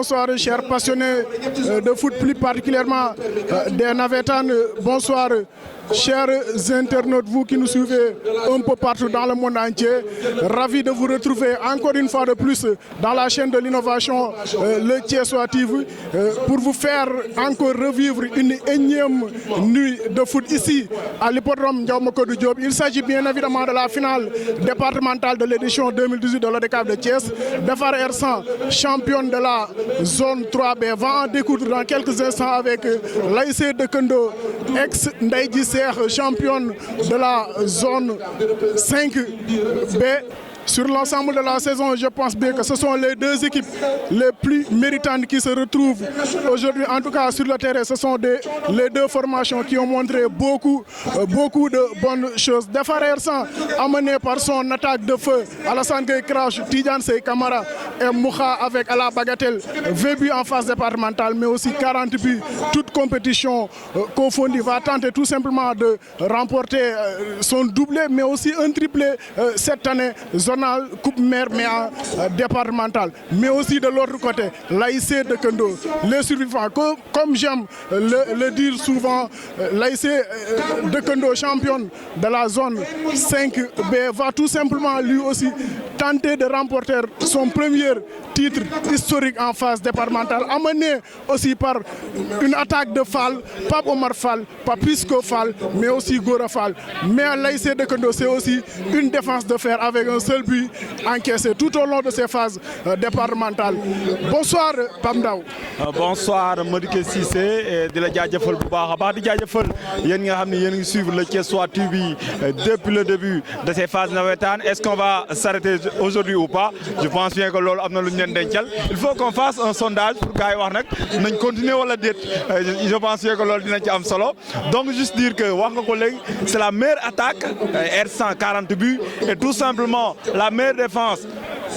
bonsoir chers passionnés de foot, plus particulièrement des Navétanes. Bonsoir chers internautes, vous qui nous suivez un peu partout dans le monde entier. Ravi de vous retrouver encore une fois de plus dans la chaîne de l'innovation, le Thiessois TV, pour vous faire encore revivre une énième nuit de foot ici à l'hippodrome Ndiaw Macodou Diop. Il s'agit bien évidemment de la finale départementale de l'édition 2018 de l'ODCAV de Thiès. Defar R100, championne de la zone 3B, va en découdre dans quelques instants avec l'ASC de Kendo, ex-Ndaïdi Serre, championne de la zone 5B. Sur l'ensemble de la saison, je pense bien que ce sont les deux équipes les plus méritantes qui se retrouvent aujourd'hui. En tout cas, sur le terrain, ce sont les deux formations qui ont montré beaucoup de bonnes choses. Defar R100, amené par son attaque de feu, Alassane Gueye Crash, Tidiane Sey Camara et Mouha avec à la bagatelle 20 buts en phase départementale, mais aussi 40 buts, toute compétition confondue, va tenter tout simplement de remporter son doublé, mais aussi un triplé cette année. Zonal, coupe mère, mais départemental. Mais aussi de l'autre côté, l'AIC de Kendo, les survivants. Comme j'aime le dire souvent, l'AIC de Kendo, championne de la zone 5B, va tout simplement lui aussi tenter de remporter son premier titre historique en phase départementale, amené aussi par une attaque de Fall, Pape Omar Fall, Papisco Fall, mais aussi Gora Fall. Mais à l'AIC de Kendo, c'est aussi une défense de fer avec un seul but encaissé tout au long de ces phases départementales. Bonsoir Pape Ndaw. Bonsoir Madické Cissé, di la jaajëfal bu baax a baax di jaajëfal yéen nga xam ne yéen ngi suivre le Thiessois TV depuis le début de ces phases navétanes. Est-ce qu'on va s'arrêter aujourd'hui ou pas? Je pense bien que loolu am na lu ñu leen dencal. Il faut qu'on fasse un sondage pour gars yi wax nag nañ continuer wala déet. Je pense bien que loolu dina ci am solo. Donc juste dire que wax nga ko léegi, c'est la meilleure attaque, R100 40 buts, et tout simplement la meilleure défense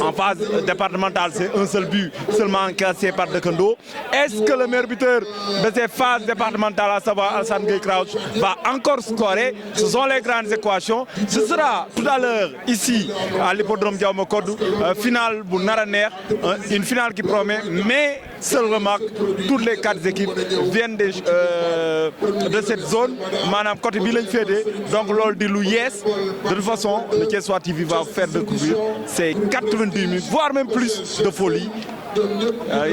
en phase départementale, c'est un seul but seulement encaissé par Dekendo. Est-ce que le meilleur buteur de ces phases départementales, à savoir Alassane Gueye Crouch, va encore scorer? Ce sont les grandes équations. Ce sera tout à l'heure ici à l'hippodrome Ndiaw Macodou, finale bu nar a neex, une finale qui promet, mais seule remarque, toutes les quatre équipes viennent de cette zone, maanaam côté bi lañ féetee, donc loolu di lu yees. De toute façon, le Thiessois TV va faire découvrir ces 90 minutes, voire même plus de folie.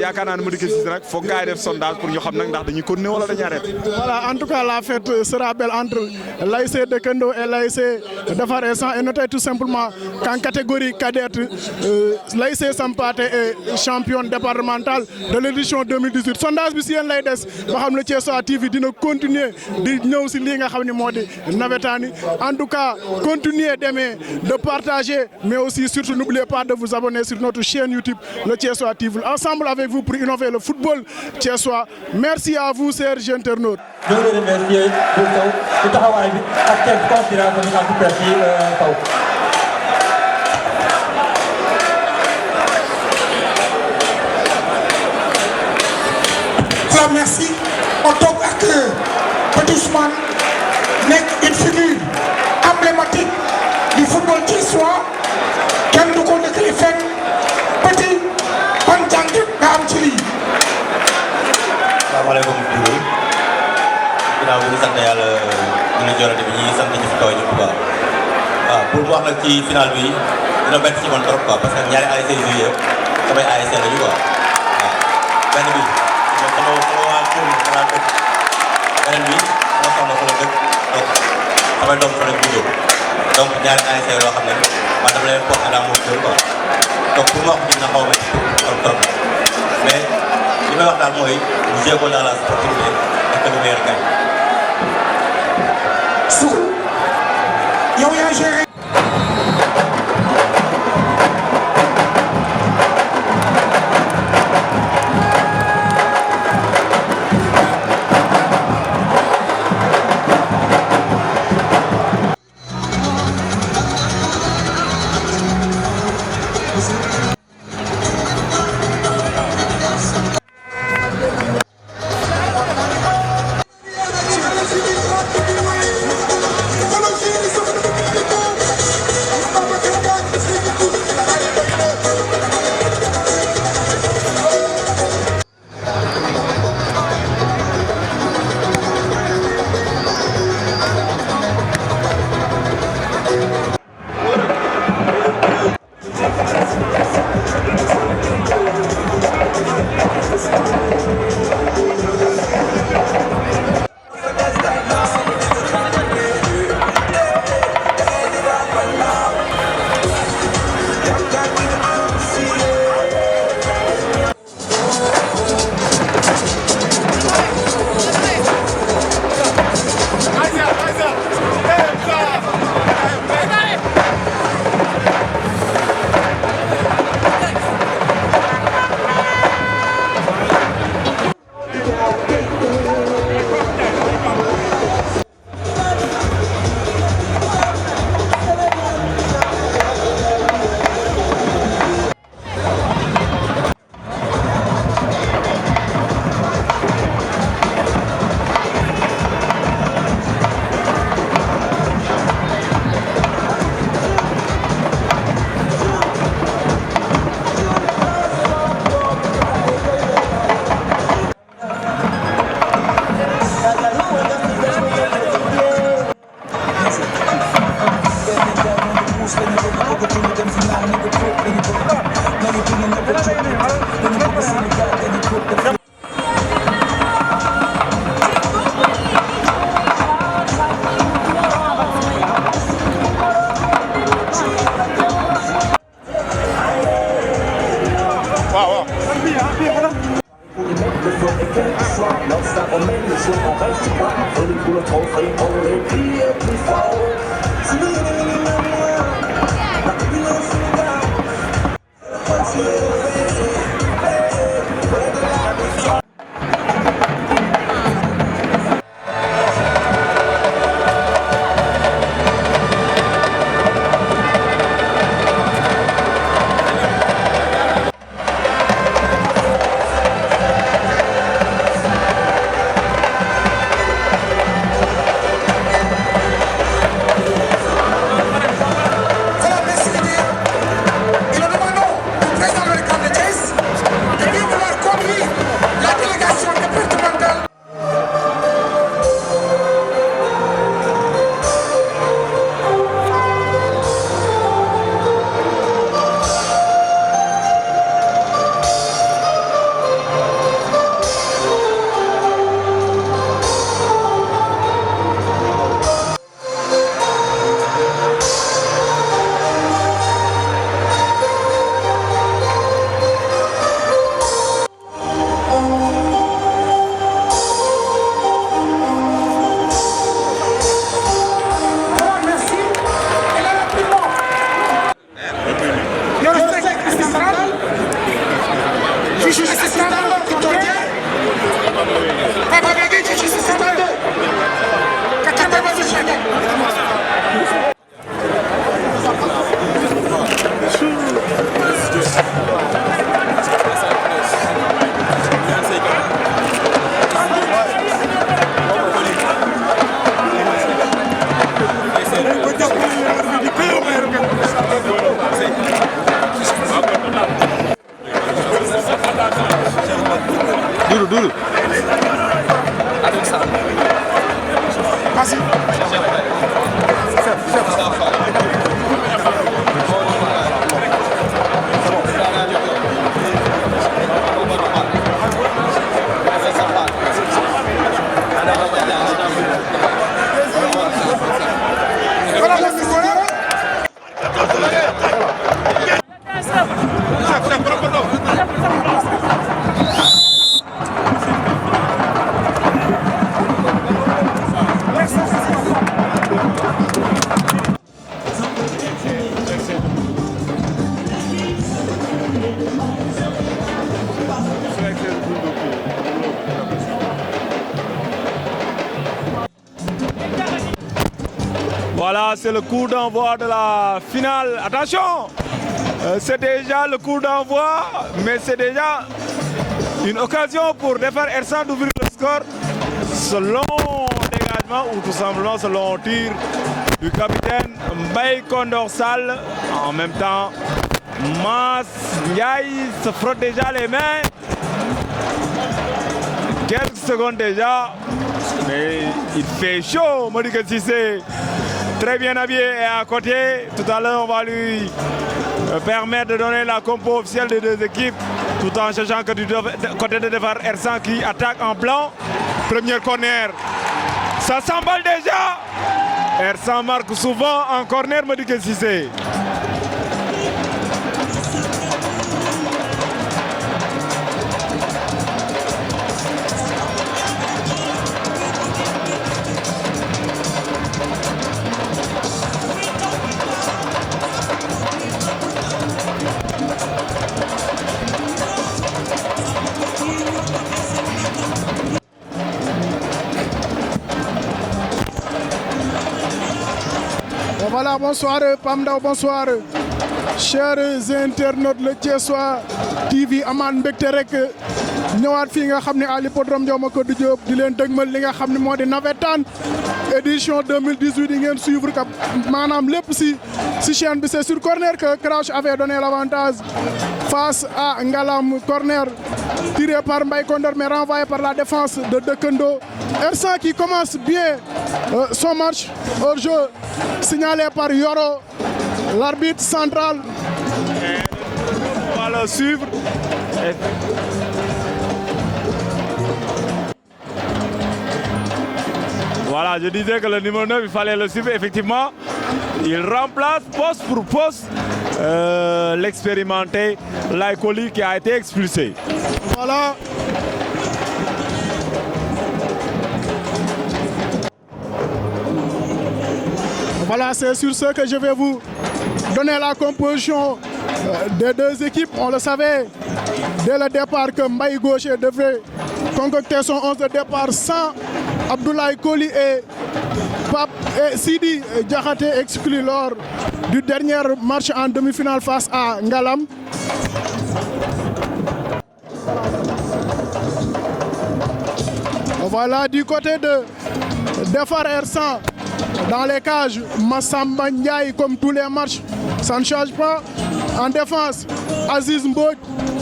yaakaar naa ne Madické Cissé nag foog gars yi def sondage pour ñu xam nag ndax dañuy continuer wala dañuy arrêter. Voilà, en tout cas la fête sera belle entre l'AIC de Kendo et l'AIC Defar R100, et notez tout simplement qu'en catégorie cadette, l'AIC Sampaté est championne départementale de l'édition 2018. Sondage bi si yéen lay des ba xam ne Thiessois TV dina continuer di ñëw si lii nga xam ne moo di navétane yi. En tout cas, continuez d'aimer, de partager, mais aussi surtout n'oubliez pas de vous abonner sur notre chaîne YouTube, le Thiessois TV. Ensemble avec vous pour innover le football thiessois. Merci à vous, chers internautes. Je veux remercier pour taxawaay bi ak quelques considérations yi nga xam ne Taw. Voilà, merci. On toog ak Petit Ousmane nekk une figure emblématique du football thiessois. Kenn du ko nekkee fenn. Petit ban jàng nga am ci lii. Asalaamaaleykum Diouf ginnaaw bi ñu sant yàlla dina jorante bi ñuy sant ñu fi kaw ñëpp quoi. waaw pour mu wax nag ci final bi dina bett ci man trop quoi, parce que ñaari ASC yu yëpp samay ASC lañu quoi. waaw benn bi sama waa kër la dëkk, beneen bi sama soxna fa la dëkk, donc samay doom fa la juddoo, donc ñaari ASC yoo xam ne man dama leen porté dans mon cœur quoi. donc pour ma wax dina xaw ma ci trop mais li may wax daal mooy ñu jéego dans la sportivité et que le meilleur gagne. Sougou yow yaa géré. Voilà, c'est le coup d'envoi de la finale. Attention, c'est déjà le coup d'envoi, mais c'est déjà une occasion pour Defar Ersan d'ouvrir le score. Selon dégagement ou tout simplement selon tir du capitaine Mbaye Kondorsal. En même temps, Mas Ndiaye se frotte déjà les mains. Quelques secondes déjà, mais il fait chaud, Modické Cissé. Très bien habillé et à côté. Tout à l'heure, on va lui permettre de donner la compo officielle des deux équipes, tout en sachant que du côté de Defar Ersan qui attaque en blanc. Premier corner. Ça s'emballe déjà. Ersan marque souvent en corner, Modické Cissé. Voilà, bonsoir Pamdaw, bonsoir chers internautes le Thiessois TV amaan mbégte rek ñëwaat fii nga xam ne à l'hippodrome Ndiaw Macodou Diop di leen dëgmal li nga xam ne moo di navétane édition 2018 yi ngeen suivre ka maanaam lépp si chaîne bi. C'est sur corner que Crouch avait donné l'avantage face à Ngalam. Corner tiré par Mbaye Kondor mais renvoyé par la défense de Dekendo. Ersan qui commence bien son match au jeu signalé par Yoro, l'arbitre central. On va le suivre. Voilà, je disais que le numéro 9, il fallait le suivre. Effectivement, il remplace poste pour poste l'expérimenté Laye qui a été expulsé. Voilà. Voilà, c'est sur ce que je vais vous donner la composition des deux équipes. On le savait dès le départ que Mbaye Gaucher devrait concocter son 11 de départ sans Abdoulaye Koli et Sidi Diakhaté exclu lors du dernier match en demi-finale face à Ngalam. Voilà, du côté de Defar R100, dans les cages, Massamba Ndiaye, comme tous les matchs, ça ne change pas. En défense, Aziz Mbodj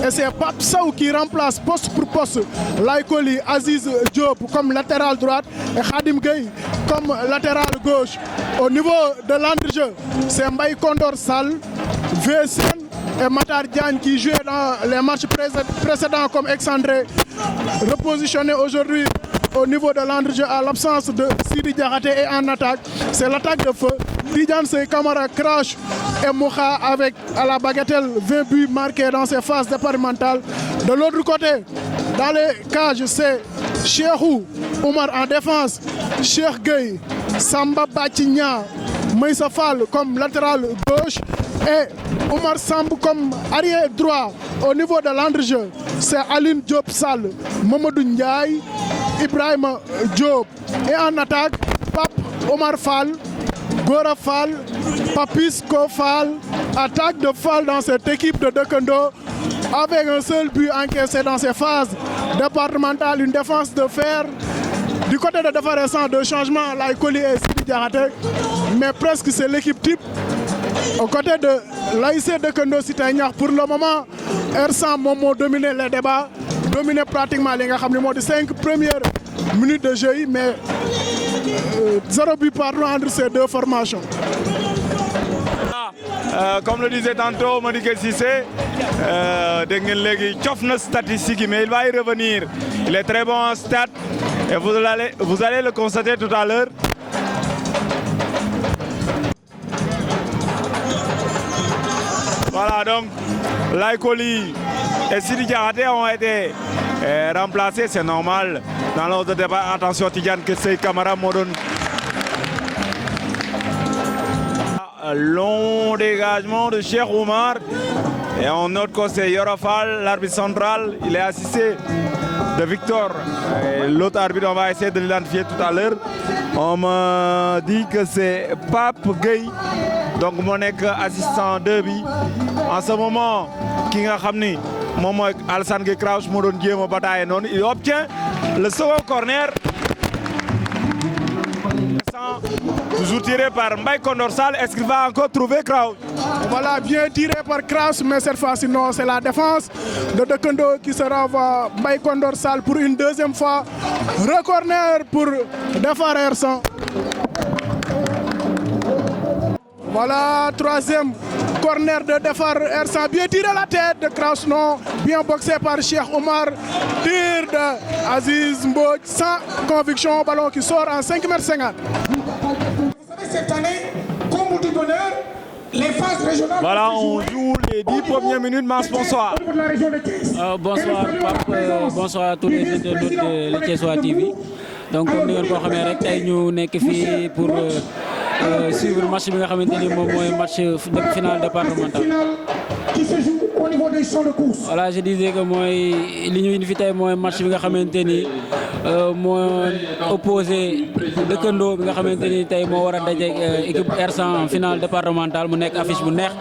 et c'est Pape Sow qui remplace poste pour poste Laye Koli, Aziz Diop comme latéral droite et Khadim Gueye comme latéral gauche. Au niveau de l'entrejeu, c'est Mbaye Condor Sall, VSN et Matar Diagne qui jouaient dans les matchs précédents comme excentré, repositionné aujourd'hui au niveau de l'entrejeu à l'absence de Sidi Diakhaté et en attaque. C'est l'attaque de feu. Tidiane Sey Kamara crash et Mouha avec à la bagatelle 20 buts marqués dans ses phases départementales. De l'autre côté, dans les cages, c'est Cheikhou Oumar en défense, Cheikh Gueye, Samba Batigna, Meissa Fall comme latéral gauche et Oumar Samb comme arrière droit. Au niveau de l'entrejeu, c'est Aline Diop Sall, Mamadou Ndiaye, Ibrahima Diop. Et en attaque, Pape Omar Fall, Gora Fall, Papisco Fall. Attaque de Fall dans cette équipe de Dekendo avec un seul but encaissé dans ces phases départementales. Une défense de fer. Du côté de Defar R100, de changement, Laye Koli et Sidi Diakhaté. Mais presque c'est l'équipe type. Au côté de l'AIC Dekendo Cité Niakh, pour le moment, R100 Momo dominé les débats, dominé pratiquement les 5 premières minutes de jeu, mais 0 but partout entre ces deux formations. Comme le disait tantôt Madické Cissé, statistique, mais il va y revenir. Il est très bon en stats et vous allez le constater tout à l'heure. Voilà, donc Laye Koli et Sidi Diakhaté ont été remplacés, c'est normal. Dans l'ordre de départ, attention Tidiane Sey Kamara Modon. Long dégagement de Cheikh Oumar. Et on note que c'est Yorofal, l'arbitre central. Il est assisté de Victor. L'autre arbitre, on va essayer de l'identifier tout à l'heure. On me dit que c'est Pape Gueye. Donc mon assistant de bi. En ce moment, King Khamni, Alassane Gueye Crouch, il obtient le second corner. Toujours tiré par Mbaye Condor Sall. Est-ce qu'il va encore trouver Crouch? Voilà, bien tiré par Crouch, mais cette fois-ci non, c'est la défense de Dekendo qui se renvoie Mbaye Condor Sall pour une deuxième fois. Recorner pour Defar R100. Voilà, troisième corner de Defar R100. Bien tiré la tête de Crouch, non. Bien boxé par Cheikh Oumar. Tir de Aziz Mbodj sans conviction. Ballon qui sort en 5,50 m. Cette année, comme du bonheur, les phases régionales. Voilà, on joue les 10 premières minutes. Mars, bonsoir. Bonsoir, Pape. Bonsoir à tous les internautes de Thiessois TV. Donc, comme nous l'avons dit, tey ñu nekk fii pour suivre le match bi nga xamante ni moom mooy match final départemental. Qui se joue au niveau des champs de course. Voilà, je disais que mooy li ñu indi fi tey mooy match bi nga xamante ni moo opposé Dekendo bi nga xamante ni tey moo war a daje équipe R100 en finale départementale mu nekk affiche bu neex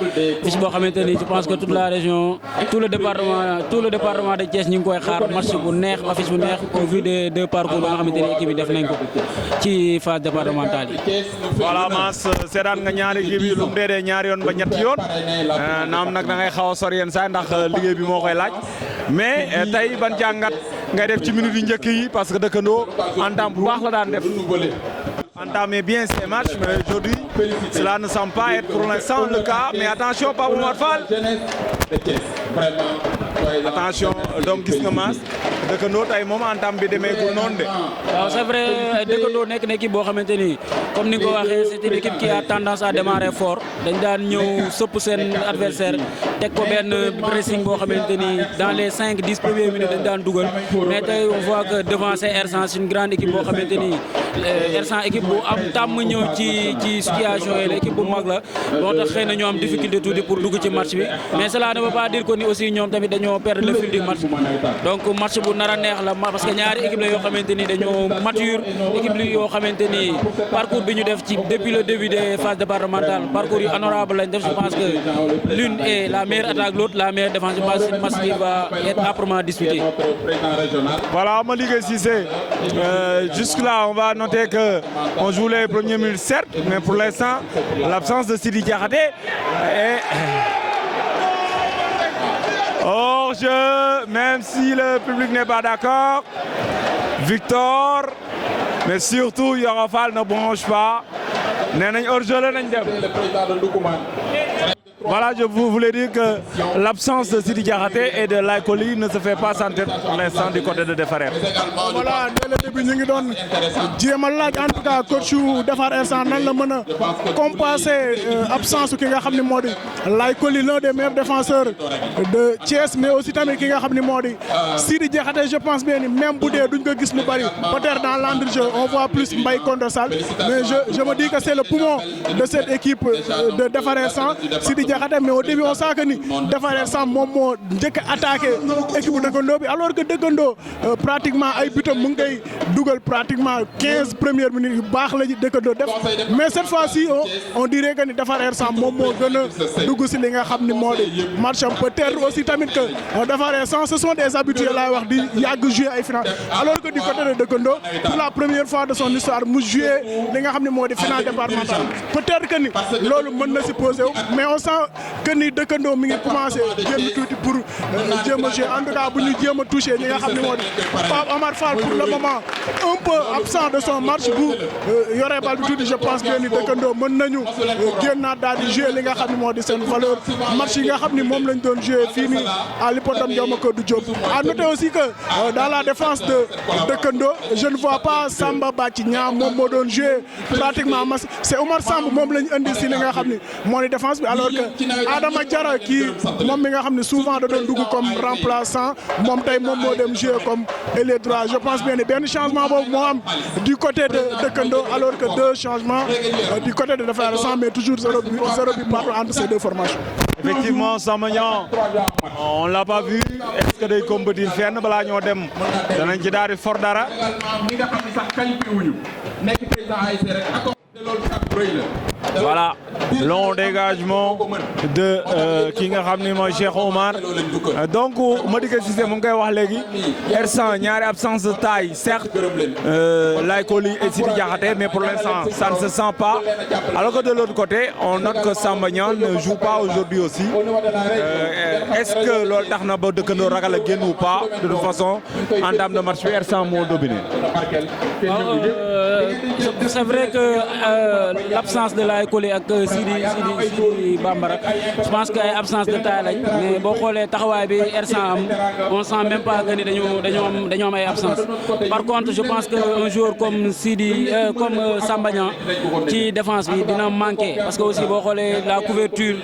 affiche boo xamante ni je pense que toute la région tout le département de Thiès ñu ngi koy xaar match bu neex affiche bu neex au vu des deux parcours ba nga xamante ni équipe yi def nañ ko ci phase départementale yi. Voilà, Mass seetaan nga ñaari équipe yi lu mu dee ñaari yoon ba ñetti yoon naam nag da ngay xaw a sori yenn saa ndax liggéey bi moo koy laaj mais tey ban jàngat ngay def ci minute yu njëkk yi parce que Dekendo entame bu baax la daan def entamer bien ces matchs mais aujourd'hui cela ne semble pas être pour l'instant le cas mais attention Pape Oumar Fall attention donc gis nga Mass Dekendo tey moom entame bi demeegul noonu de. waaw c'est vrai Dekendo nekk na équipe boo xamante ni comme ni nga ko waxee c'est une équipe qui a tendance à démarrer fort dañ daan ñëw sëpp seen adversaire teg ko benn pressing boo xamante ni dans les 5-10 premières minutes dañ daan dugal mais tey on voit que devant c'est R100 c'est une grande équipe boo xamante ni R100 équipe bu am tàmm ñëw ci situation yi la équipe bu mag la moo tax xëy na ñoo am difficulté tuuti pour dugg ci match bi mais cela ne veut pas dire que ni aussi ñoom tamit dañoo perdre le fil du match donc match bu nar a neex la parce que ñaari équipe la yoo xamante ni dañoo mature équipe li yoo xamante ni parcours bi ñu def ci depuis le début des phases départementales parcours yu honorable lañ def je pense que l'une est la meilleure attaque l'autre la meilleure défense je pense que ce match qui va être âprement disputé. Voilà, Madické Cissé, jusque-là on va noter que on joue les premières minutes certes, mais pour l'instant l'absence de Sidi Diakhaté est hors-jeu, même si le public n'est pas d'accord. Victor, mais surtout Yoro Fall ne bronche pas. Nee nañ hors-jeu la nañ dem. Voilà, je voulais dire que l'absence de Sidi Diakhaté et de Laye Coly ne se fait pas sentir pour l'instant du côté de Defar R100. Voilà, dès le début ñu ngi doon jéem a laaj en tout cas coach yu Defar R100 nan la mën a compenser absence ki nga xam ne moo di Laye Coly, l'un des meilleurs défenseurs de Thiès, mais aussi tamit ki nga xam ne moo di Sidi Diakhaté. Je pense bien ni même bu dee duñ ko gis lu bari peut-être dans l'entre-jeu on voit plus Mbaye Kondo Sall, mais je me dis que c'est le poumon de cette équipe de Defar R100 Sidi Diakhaté, mais au début on sent que ni Defar R100 moom moo njëkk a attaqué équipe bu dëkkandoo bi alors que dëkkandoo pratiquement ay butam mu ngi koy dugal pratiquement 15 premières minutes yu baax la dëkkandoo def, mais cette fois-ci on dirait que ni Defar R100 moom moo gën a dugg si li nga xam ni moo di match am. Peut-être aussi tamit que Defar R100 ce sont des habitués laay wax di yàgg jouer ay finale alors que du côté de dëkkandoo pour la première fois de son histoire mu jouer li nga xam ne moo di finale départementale. Peut-être que ni loolu mën na si posé wu, mais on sent que ni dëkkandoo mi ngi commencé génn tuuti pour jéem a jouer en tout cas bu ñu jéem a touché ñi nga xam ne moo di Pape Amar Fall pour le moment un peu absent de son match bu yoree bal bi tuuti. Je pense que ni dëkkandoo mën nañu génnaat daal di jouer li nga xam ne moo di seen valeur match yi nga xam ni moom lañ doon jouer fii nii à l'hippodrome Ndiaw Macodou Diop. À noter aussi que dans la défense de dëkkandoo je ne vois pas Samba Bathie Niang moom moo doon jouer pratiquement c'est Omar Samb moom lañ indi si li nga xam ni moo di défense bi alors que Adama Diarra kii moom mi nga xam ne souvent da doon dugg comme remplaçant moom tey moom moo dem jouer comme ailier droit. Je pense bien ni benn changement boobu moo am du côté de dëkkandoo alors que deux changements du côté de Defar R100, mais toujours zéro but partout entre ces deux formations. Effectivement, Samba Niang on l'a pas vu, est-ce que day compétir fenn balaa ñoo dem danañ ci daal di for dara. Voilà, long dégagement de ki nga xam ni mooy Cheikh Omar. Donc Madické Cissé mu ngi koy wax léegi R100 ñaari absence de taille certes Laye Coly et Sidi Diakhaté, mais pour l'instant ça ne se sent pas, alors que de l'autre côté on note que Samba Niang ne joue pas aujourd'hui aussi. Est-ce que loolu tax na ba dëkkandoo ragal a génn ou pas? De toute façon en termes de match bi R100 moo dominé. C'est vrai que l'absence de Laye Coly ak Sidi Bambara je pense que ay absence de taille lañ, mais boo xoolee taxawaay bi R100 am on sent même pas que ni dañoo am ay absence. Par contre je pense que un joueur comme comme Samba Niang ci défense bi dina manquer parce que aussi boo xoolee la couverture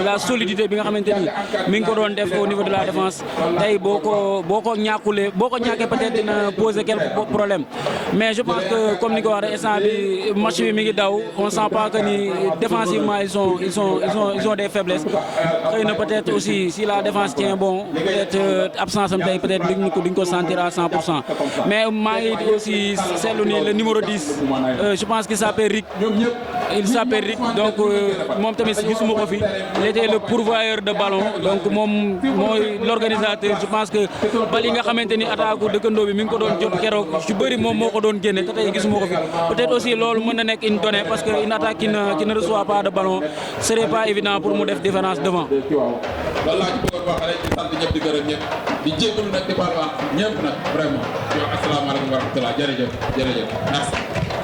la solidité bi nga xamante ni mi ngi ko doon def au niveau de la défense tey boo ko ñàkkee peut-être dina poser quelques problèmes, mais je pense que comme ni ko waxee instant bi match bi mi ngi daw on sent pas que ni défensivement ils ont des faiblesses. Xëy na peut-être aussi si la défense tient bon peut-être absence am tey peut-être duñ ko sentir à 100%, mais maa ngi aussi seetlu ni le numéro 10 je pense qu'il s'appelle Rick, donc moom tamit gisuma ko fi, il était le pourvoyeur de ballon, donc moom mooy l'organisateur. Je pense que bal yi nga xamante ni attaque dëkkandoo bi mi ngi ko doon jot keroog ci bëri moom moo ko doon génne te tey gisuma ko fi. Peut-être aussi loolu mën na nekk une donnée parce que une attaque qui ne reçoit pas de ballon ce n'est pas évident pour mu def différence devant. loolu laa ci bëggoon wax rek di sant ñëpp di gërëm ñëpp di jégalu nag di baal wax ñëpp nag vraiment yow asalaamaaleykum wa rahmatulah jërëjëf merci.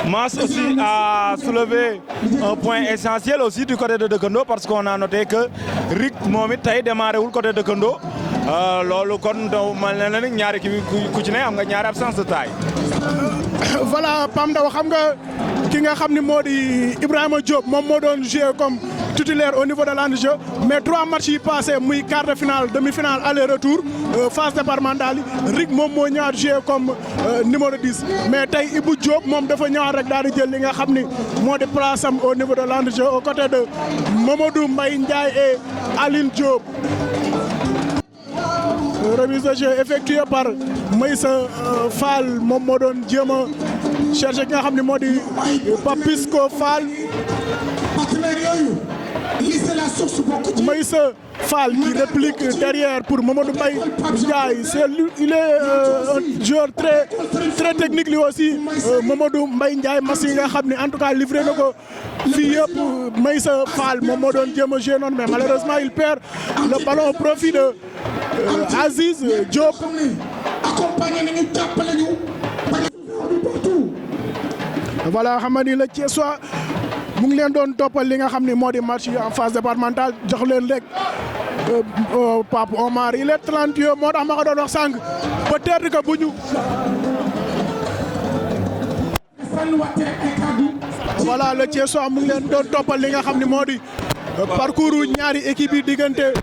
Mass aussi a soulevé un point essentiel aussi du côté de Dëkkandoo parce qu'on a noté que Rick moom it tey démarré wul côté Dëkkandoo loolu kon do mel na ni ñaari kii ku ci ne am nga ñaari absence de taille. Voilà Pam Ndaw xam nga ki nga xam ni moo di Ibrahima Diop moom moo doon jouer comme titulaire au niveau de l'enjeu mais 3 matchs yi passé muy quart de finale demi-finale aller-retour phase départementale yi Rick moom moo ñëwaat joué comme numéro 10 mais tey Ibou Diop moom dafa ñëwaat rek daal di jël li nga xam ni moo di place am au niveau de l'enjeu aux côtés de Mamadou Mbaye Ndiaye et Aline Diop. Remise de jeu effectuée par Maïssa Fall moom moo doon jéem a chercher ki nga xam ne moo di Papisco Fall. Maïssa Fall qui réplique derrière pour Mamadou Mbaye Ndiaye il est un joueur très technique lui aussi Mamadou Mbaye Ndiaye match yi nga xam ne en tout cas livré na ko fii yëpp Maïssa Fall moom moo doon jéem a jouer noonu mais malheureusement il perd le ballon au profit de Aziz Diop. Voilà xam ni la Thiessois mu ngi leen doon toppal li nga xam ni moo di match yi en phase départementale jox leen rek Pape Omar il est talentueux moo tax ma ko doon wax sànq peut-être que bu ñu. Voilà le Thiessois mu ngi leen doon toppal li nga xam ni moo di parcours ñaari équipe yi diggante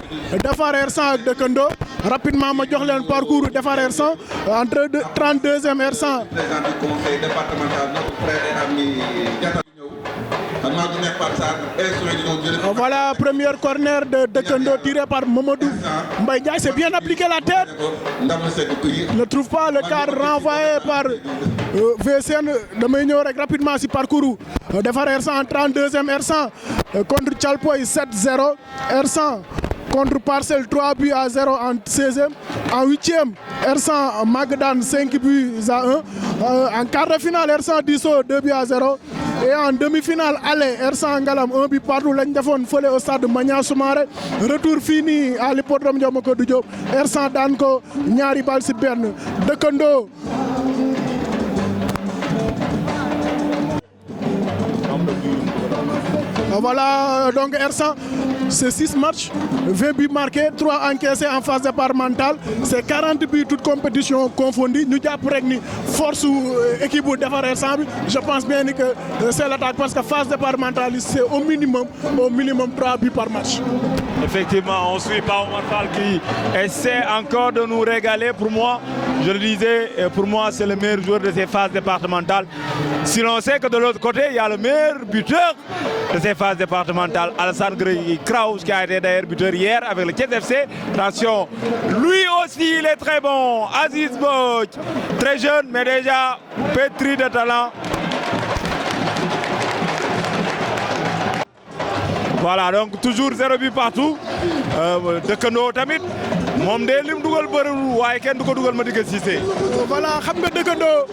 Defar R100 ak Dëkkandoo rapidement ma jox leen parcours Defar R100 entre 32e R100. Voilà premier corner de Dëkkandoo tiré par Mamadou Mbaye Ndiaye, c'est bien appliqué la tête. Ne trouve pas le cadre renvoyé par VCN. damay ñëw rek rapidement si parcours Defar R100 en 32e R100 contre Thialpoy 7-0 R100 contre Parcelles 3-0 en 16e. En 8e, R100 Magadan 5-1. En quart de finale, R100 Disso 2-0. Et en demi-finale, aller R100 Ngalam 1 but partout lañ defoon fële au stade Magna Soumaré. Retour fini à l'hippodrome Ndiaw Macodou Diop. R100 daan ko ñaari bal si benn. Dëkkandoo. Voilà donc R100, c'est 6 matchs, 20 buts marqués, 3 encaissés en phase départementale, c'est 40 buts toutes compétitions confondues. Nous avons pris force équipe de Defar R100, je pense bien que c'est l'attaque parce que phase départementale c'est au minimum 3 buts par match. Effectivement, on suit pas Omar Fall qui essaie encore de nous régaler. Pour moi, je le disais, pour moi c'est le meilleur joueur de ces phases départementales. Si l'on sait que de l'autre côté, il y a le meilleur buteur de ces phases départementales, Alassane Kraus, qui a été d'ailleurs buteur hier avec le Thiès FC. Attention, lui aussi il est très bon. Aziz Boj, très jeune mais déjà pétri de talent. Voilà, donc toujours 0 but partout. Dëkkandoo tamit moom de lim dugal bëriwul waaye kenn du ko dugal ma digg Cissé. Voilà, xam nga Dëkkandoo.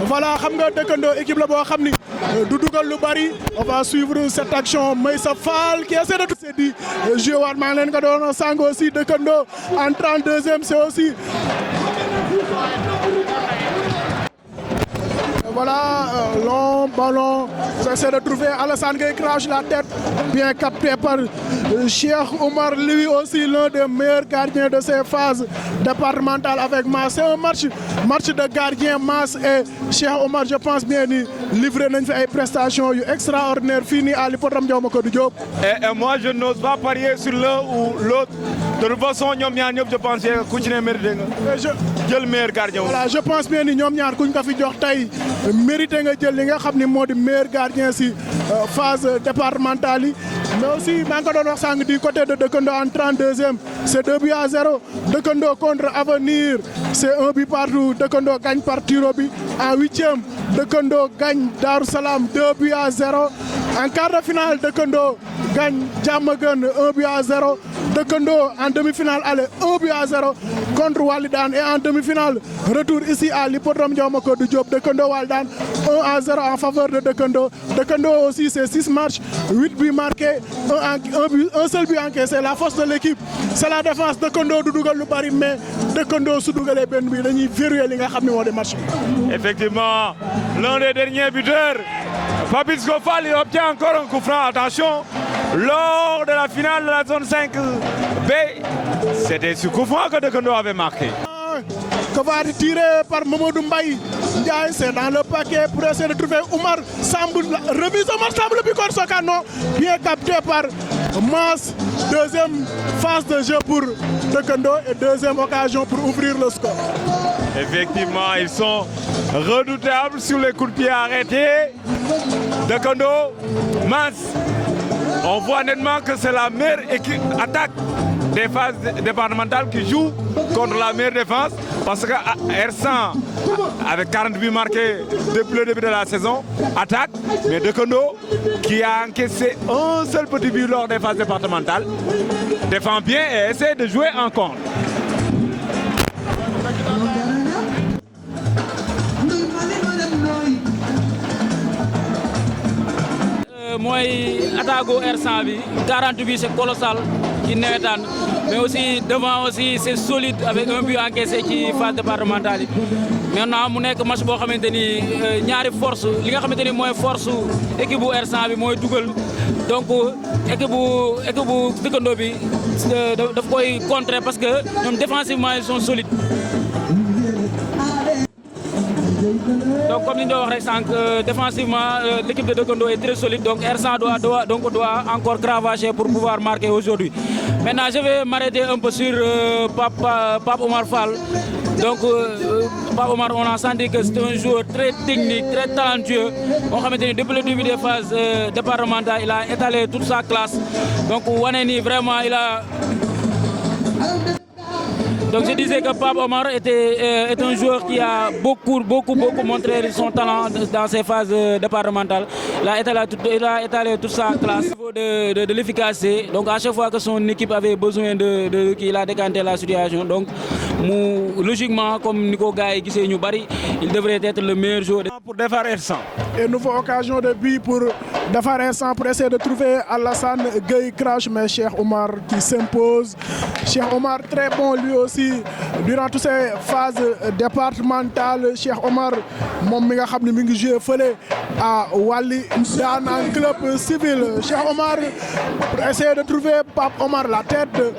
Voilà, xam nga Dëkkandoo équipe la boo xam ni du dugal lu bari. On va suivre cette action. Maïssa Fall qui essaie de tout se dit joué waat maa ngi leen ko doon sàng aussi Dëkkandoo en 32e c'est aussi. Voilà, long ballon, j'essaie de trouver Alassane Gueye crache la tête, bien capté par Cheikh Omar, lui aussi l'un des meilleurs gardiens de ces phases départementales avec Mass. C'est un match de gardien Mass et Cheikh Omar, je pense bien ni livré nañ fi ay prestations yu extraordinaires fini à l'hippodrome Ndiaw Macodou Diop. Et moi je n'ose pas parier sur l'un ou l'autre. De toute façon ñoom ñaar ñëpp je pense que ku ci ne mérité nga jël meilleur gardien. Voilà, je pense bien ni ñoom ñaar kuñ ko fi jox tey mérité nga jël li nga xam ni moo di meilleur gardien si phase départementale yi. Mais aussi maa ngi ko doon wax sànq du côté de Dëkkandoo en 32e c'est 2-0. Dëkkandoo contre Avenir c'est 1 but partout. Dëkkandoo gagne par tiro bi. En 8e Dëkkandoo gagne Darou Salam 2-0. En quart de finale Dëkkandoo gagne Diamaguène 1-0. Dëkkandoo en demi-finale aller 1-0 contre Walidane et en demi-finale retour ici à l'hippodrome Ndiaw Macodou Diop. Dëkkandoo Walidane 1-0 en faveur de Dëkkandoo. Dëkkandoo aussi c'est 6 matchs, 8 buts marqués, un seul but encaissé. La force de l'équipe c'est la défense. Dëkkandoo du dugal lu bari mais Dëkkandoo su dugalee benn bi dañuy verrouiller li nga xam ne moo di match bi. Effectivement, l'un des derniers buteurs, Papisco Fall, il obtient encore un coup franc. Attention, lors de la finale de la zone 5B, c'était ce coup franc que Dëkkandoo avait marqué. que va tirer par Mamadou Mbaye. Ndiaye, c'est dans le paquet pour essayer de trouver Oumar Samb. Remise Oumar Samb, le Bicor Sokano, bien capté par Mass. Deuxième phase de jeu pour Dekendo et deuxième occasion pour ouvrir le score. Effectivement, ils sont redoutables sur les coups de pied arrêtés. Dekendo, Mass. On voit nettement que c'est la meilleure attaque des phases départementales qui joue contre la meilleure défense. Parce que Ersan, avec 40 buts marqués depuis le début de la saison, attaque. Mais Dekendo, qui a encaissé un seul petit but lors des phases départementales, défend bien et essaie de jouer en contre. mooy attaque Ersan bi 40 bi c'est colossal ci nawetaan mais aussi devant aussi c'est solide avec un but encaissé ci phase départementale yi maintenant mu nekk match boo xamante ni ñaari force li nga xamante ni mooy force équipe bu Ersan bi mooy dugal donc équipe bu Dekendo bi daf koy contrer parce que ñoom défensivement ils sont solides. Donc comme ni ñu doon wax rek sànq défensivement l'équipe de Dekendo est très solide donc Ersan doit encore cravacher pour pouvoir marquer aujourd'hui. Maintenant je vais m'arrêter un peu sur Pape Omar Fall. Donc Pape Omar, on a senti que c'est un joueur très technique, très talentueux. On xamante ni depuis le début des phases départementales, il a étalé toute sa classe. Donc wane ni vraiment il a. Donc je disais que Pape Omar est un joueur qui a beaucoup montré son talent dans ces phases départementales. Il a étalé toute sa classe au niveau de l'efficacité. Donc à chaque fois que son équipe avait besoin il a décanté la situation. Donc logiquement, comme Nico Gaye gisee ñu bari, il devrait être le meilleur joueur pour Defar Ersan. Et nouvelle occasion de but pour Defar Ersan pour essayer de trouver Alassane Gueye crash, mais Cheikh Omar qui s'impose. Cheikh Omar très bon lui aussi durant toutes ces phases départementales. Cheikh Omar moom mi nga xam ne mi ngi joué fële à Wali dans un club civil. Cheikh Omar pour essayer de trouver Pape Omar, la tête de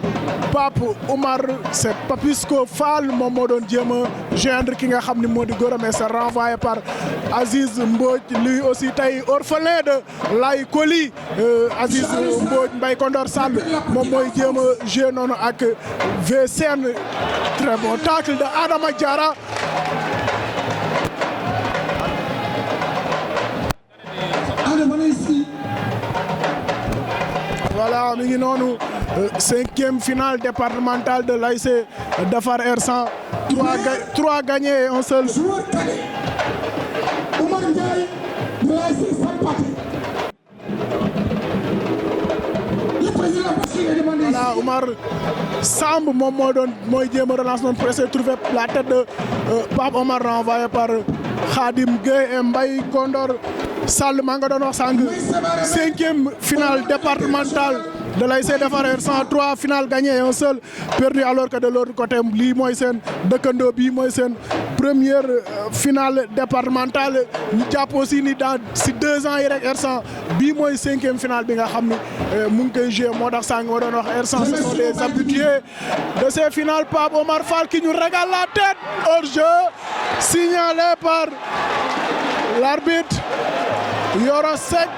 Pape Omar, c'est Papisco Fall moom moo doon jéem a joindre ki nga xam ne moo di Gora, mais c'est renvoyé par Aziz Mbodj, lui aussi tey orphelin de Lay Koli. Aziz Mbodj Mbaye Kondor Sall moom mooy jéem a joué noonu ak VCN. Très bon tacle de Adama Diarra. Voilà, mi ngi noonu cinquième finale départementale de l'ASC Defar Ersan. 3 gagnés et un seul. Oumar Ndiaye de l'ASC Sampaté. Le président Bassirou a demandé. Voilà, Oumar Samb moom mooy jéem a relance noonu pour essayer de trouver la tête de Pape Omar renvoyé par Khadim Gueye et Mbaye Kondor Sall maa nga doon wax sànq. 5e finale départementale de l'ASC Defar Ersan, 3 finales gagnées et un seul perdu, alors que de l'autre côté lii mooy seen Dekendo bii mooy seen première finale départementale. ñu jàpp aussi ni si 2 ans yi rek Ersan bii mooy 5e finale bi nga xam ne mu ngi koy joué moo tax sànq ma doon wax Ersan ce sont les habitués de ces finales. Pape Omar Fall qui nous régale la tête hors jeu signalé par l'arbitre Yoro Seck.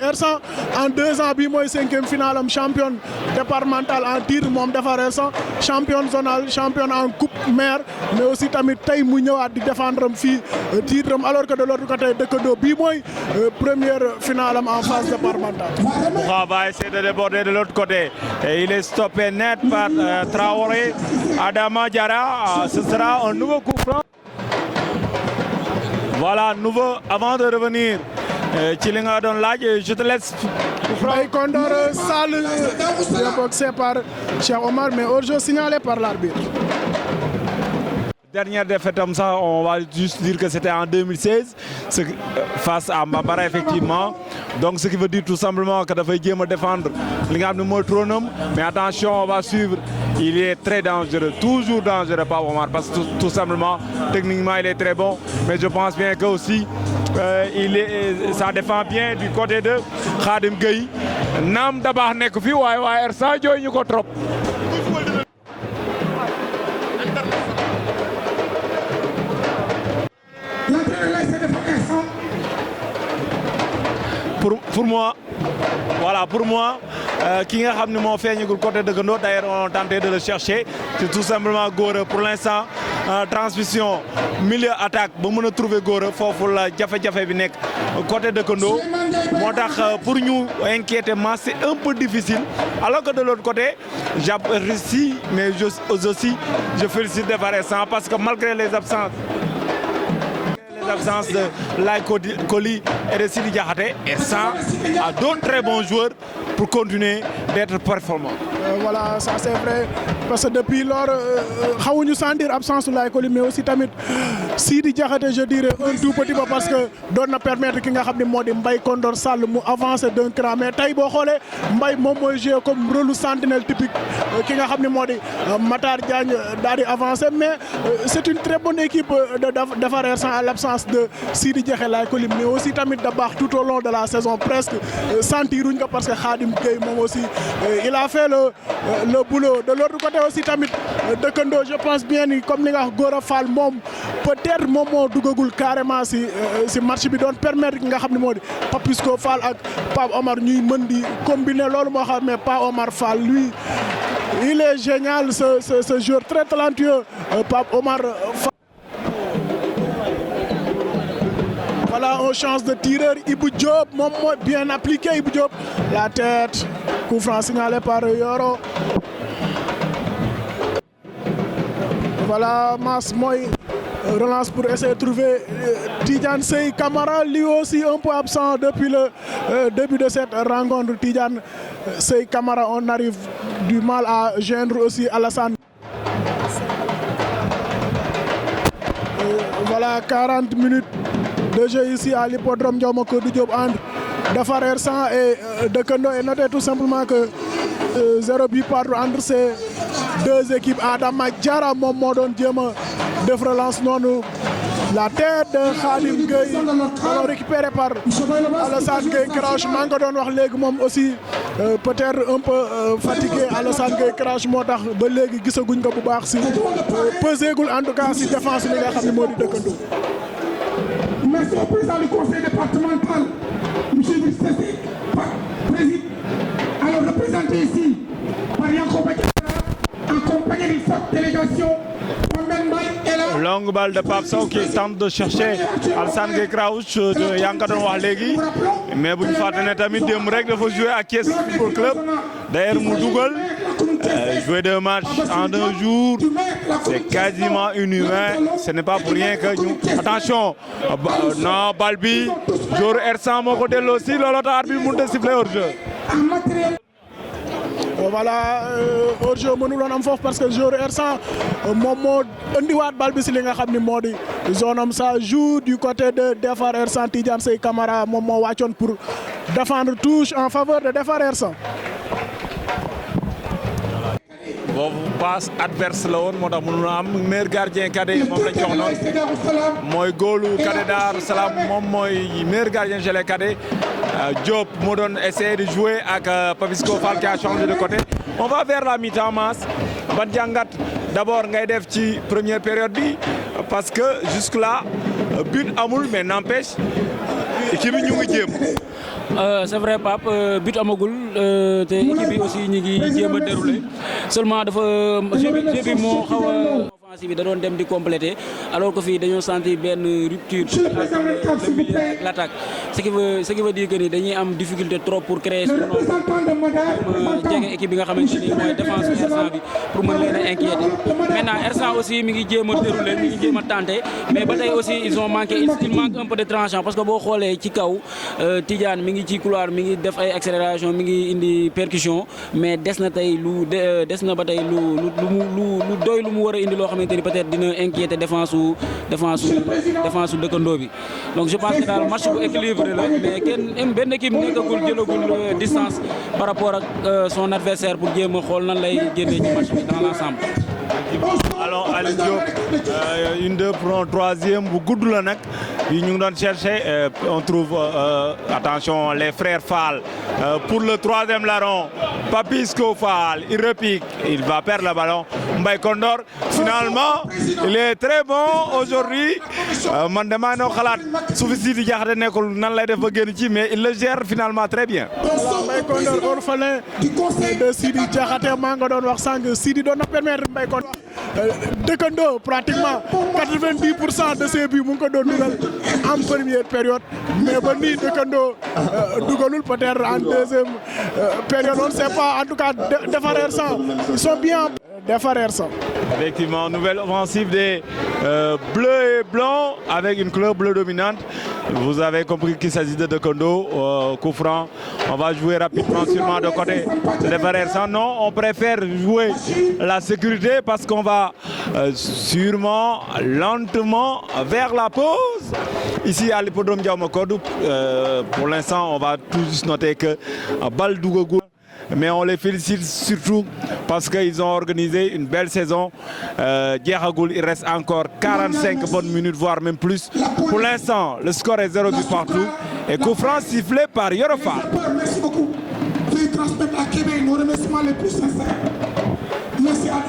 Ersan en 2 ans bii mooy 5e finale am, championne départementale en titre moom Defar Ersan, championne zonale, championne en coupe maire, mais aussi tamit tey mu ñëwaat di défendre am fii titre am, alors que de l'autre côté Dekendo bii mooy première finale am en phase départementale. Moura va essayer de déborder de l'autre côté et il est stoppé net par Traoré. Adama Diarra, ce sera un nouveau coup franc. Voilà, nouveau avant de revenir. ci li nga doon laaj je te laisse. Mbaye Kondor Sall boxé par Cheikh Omar, mais hors-jeu signalé par l'arbitre. Dernière défaite comme ça, on va juste dire que c'était en 2016 face à Mbambara effectivement. Donc ce qui veut dire tout simplement que dafay jéem a défendre li nga xam ne mooy trône, mais attention on va suivre. Il est très dangereux, toujours dangereux Pape Omar, parce que tout simplement techniquement il est très bon, mais je pense bien que aussi ça défend bien du côté de Khadim Gueye. naam Dabakh nekk fi waaye waa R100 jooy ñu ko trop. Pour moi, voilà, pour moi, qui nga xam ne moo feeñagul côté dëkkandoo d'ailleurs on a tenté de le chercher c'est tout simplement Gora pour l'instant transmission milieu attaque ba mën a trouver Gora foofu la jafe-jafe bi nekk côté dëkkandoo moo tax pour ñu inquiéter c'est un peu difficile alors que de l'autre côté j'apprécie mais aussi je félicite Defar R100 parce que malgré les absences de Laye Coly et de Sidi Diakhaté, R100 a d'autres très bons joueurs pour continuer d'être performants. Voilà, ça c'est vrai parce que depuis lors xawuñu sentir absence Laye Coly mais aussi tamit Sidi Diakhaté je dirais un tout petit peu parce que doon na permettre ki nga xam ne moo di Mbaye Condor Sall mu avancer d'un cran mais tey boo xoolee Mbaye moom mooy jouer comme rôle sentinelle typique ki nga xam ne moo di Matar Diagne daal di avancer mais c'est une très bonne équipe de Defar R100 à l'absence de Sidi Diakhaté Laye Coly mais aussi tamit Dabakh tout au long de la saison presque sentiruñ ko parce que Khadim Gueye moom aussi il a fait le boulot de l'autre côté aussi tamit dëkkandoo je pense bien ni comme ni nga wax Gora Fall moom peut-être moom moo duggagul carrément si match bi doon permettre ki nga xam ne moo di Papisco Fall ak Pape Omar ñuy mën di combiner loolu moo xam mais Pape Omar Fall lui il est génial ce joueur très talentueux Pape Omar Fall. Voilà une chance de tireur Ibou Diop moom mooy bien appliqué Ibou Diop la tête coup franc signalé par Yoro. Voilà Mass mooy relance pour essayer de trouver Tidiane Sey Camara lui aussi un peu absent depuis le début de cette rencontre. Tidiane Sey Camara on arrive du mal à joindre aussi Alassane. Voilà 40 minutes de jeu ici à l'hippodrome Ndiaw Macodou Diop entre Defar R100 et Dëkkandoo et notez tout simplement que 0 but partout entre ces deux équipes. Adama Diarra moom moo doon jéem a def relance noonu la tête de Khadim Gueye alors récupéré par Alassane Gueye Crash maa ngi ko doon wax léegi moom aussi peut-être un peu fatigué Alassane Gueye Crash moo tax ba léegi gisaguñ ko bu baax si peségul en tout cas si défense bi nga xam ne moo di Dëkkandoo. Merci au président du conseil départemental, M. Cissé, président. Alors représenté ici par Yankoba Diarra, accompagné d'une forte délégation. Longue balle de Pape Sow qui tente de chercher Alassane Gueye Crouch yaa ngi ko doon wax léegi mais bu ñu fàtte ne tamit démb rek dafa jouer à Thiès Football Club d'ailleurs mu dugal jouer 2 matchs en 2 jours c'est quasiment inhumain ce n'est pas pour rien que ñu attention non balle bi joueur R100 moo ko delloo si looloo tax arbitre bi mënut a siffler hors-jeu. Voilà hors-jeu mënuloon am foofu parce que joueur R100 moom moo indiwaat bal bi si li nga xam ni moo di zone am ça joue du côté de Defar R100 Tidiane Sey Camara moom moo wàccoon pour défendre touche en faveur de Defar R100. boobu passe adverse la woon moo tax mënu am meilleur gardien cadet moom lañ jox noonu mooy góolu cadet Darou Salam moom mooy meilleur gardien chez les cadets Diop moo doon essayer de jouer ak Papisco Fall qui a changé de côté. On va vers la mi-temps Mass ban jàngat d'abord ngay def ci première période bi parce que jusque là but amul mais n'empêche équipe bi ñu ngi jéem. C'est vrai Pape but amagul te équipe bi aussi ñu ngi jéem a dérouler seulement dafa jeu bi moo xaw a offensive bi da doon dem di compléter alors que fii dañoo sentir benn rupture le milieu ak l'attaque ce qui veut dire que ni dañuy am difficulté trop pour créer suñu nombre jege équipe bi nga xamante ni mooy défense R100 bi pour mën leen a inquiéter maintenant R100 aussi mi ngi jéem a dérouler mi ngi jéem a tenter mais ba tey aussi il manque un peu de tranchant parce que boo xoolee ci kaw Tidiane mi ngi ci couloir mi ngi def ay accélération mi ngi indi percussion mais des na tey des na ba tey lu doy lu mu war a indi loo xamante ni peut-être dina inquiéter défense su dëkkandoo bi donc je pense que daal match bu équilibré la mais benn équipe nekkagul jëlagul distance par rapport ak son adversaire pour jéem a xool nan lay génnee ci match bi dans l'ensemble. alors Aliou Diop une deux pour un troisième bu gudd la nag yi ñu ngi doon chercher on trouve attention les frères Fall pour le troisième larron Papisco Fall il repique il va perdre le ballon Mbaye Kondor finalement il est très bon aujourd'hui man damaa noo xalaat su fi Sidi Diakhaté nekkul nan lay def ba génn ci mais il le gère finalement très bien. Mbaye Kondor orphelin de Sidi Diakhaté maa nga doon wax sànq Sidi doon na permettre Mbaye Kondor dëkkandoo pratiquement 90% de ses buts mu ngi ko doon dugal en première période mais ba nii dëkkandoo dugalul peut-être en deuxième période on ne sait pas en tout cas Defarer San ils sont bien Defarer San. Effectivement, nouvelle offensive des bleus et blancs avec une couleur bleue dominante. Vous avez compris qu'il s'agit de Dekondo, coup franc. On va jouer rapidement sûrement de côté de Defarer San. Non, on préfère jouer la sécurité parce qu'on va sûrement lentement vers la pause. Ici à l'hippodrome Diao Kodou, pour l'instant, on va tout juste noter que balle Dougougou. Mais on les félicite surtout parce qu'ils ont organisé une belle saison. Djeragoul, il reste encore 45 bonnes minutes, voire même plus. Pour l'instant, le score est 0 but partout. Et coup franc sifflé par Yorofa. Merci beaucoup. Veuillez transmettre à Québec nos remerciements les plus sincères. Merci à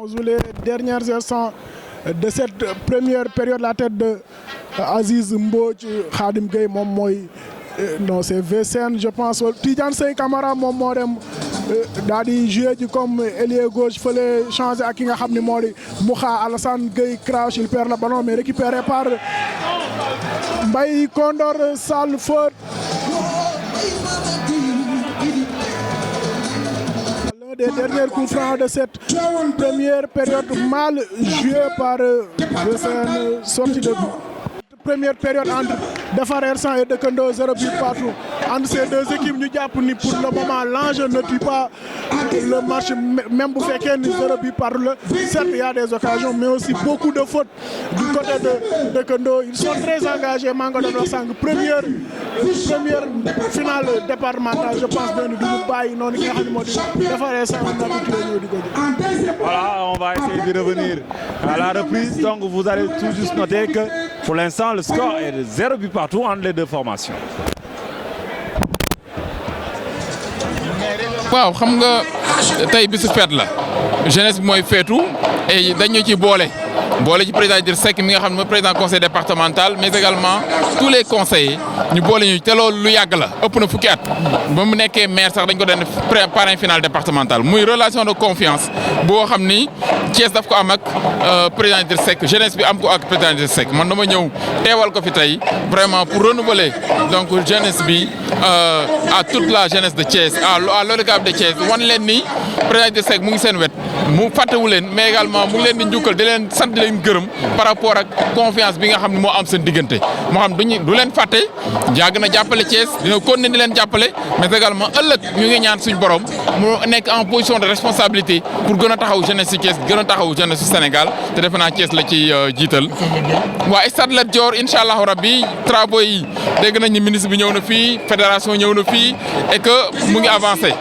On joue les derniers instants de cette première période, la tête de Aziz Mbodj, Khadim Gueye moom mooy non c'est VCN je pense Tidiane Sey Camara moom moo dem daal di joué ji comme ailier gauche fële changé ak ki nga xam ne moo di Mouha Alassane Gueye crache il perd le ballon mais récupéré par Mbaye Kondor sale faute. Des derniers coups francs de cette première période mal jouée par VCN sortie de but. Première période entre Defarer San et Dekondo 0 but partout. Entre ces deux équipes ñu jàpp ni pour le moment l'enjeu ne tue pas le match même bu fekkee ni 0 but partout la. Certes il y a des occasions mais aussi beaucoup de fautes du côté de Dekondo. Ils sont très engagés maa nga doon wax sànq première finale départementale je pense que du ñu bàyyi noonu ki nga xam ne moo di Defarer San ñëw di ko jël. Voilà, on va essayer de revenir à la reprise. Donc vous allez tout juste noter que pour l'instant le score est de 0 but partout entre les deux formations. waaw xam nga tey bisu fête la jeunesse bi mooy feetu et dañu ci boole ci président Idriss Seck mi nga xam ne mooy président conseil départemental mais également tous les conseillers ñu boole ñu te loolu lu yàgg la ëpp na fukki at ba mu nekkee maire sax dañ ko doon parrain final départemental muy relation de confiance boo xam ni Thiès daf ko am ak président Idriss Seck jeunesse bi am ko ak président Idriss Seck man dama ñëw teewal ko fi tey vraiment pour renouveler donc jeunesse bi à toute la jeunesse de Thiès à l'ODCAV de Thiès wan leen ni président Idriss Seck mu ngi seen wet mu fàttewu leen mais également mu ngi leen di njukkal di leen sant di leen gërëm par rapport ak confiance bi nga xam ne moo am seen diggante moo xam du leen fàtte yàgg na jàppale Thiès dina continuer di leen jàppale mais également ëllëg ñu ngi ñaan suñu borom mu nekk en position de responsabilité pour gën a taxaw jeunesse ci Thiès gën a taxaw jeunesse ci Sénégal te defe naa Thiès la ci jiital. waa Stade Lat Dior incha allahu rabbi travaux yi dégg nañ ni ministre bi ñëw na fii fédération ñëw na fii et que mu ngi avancé.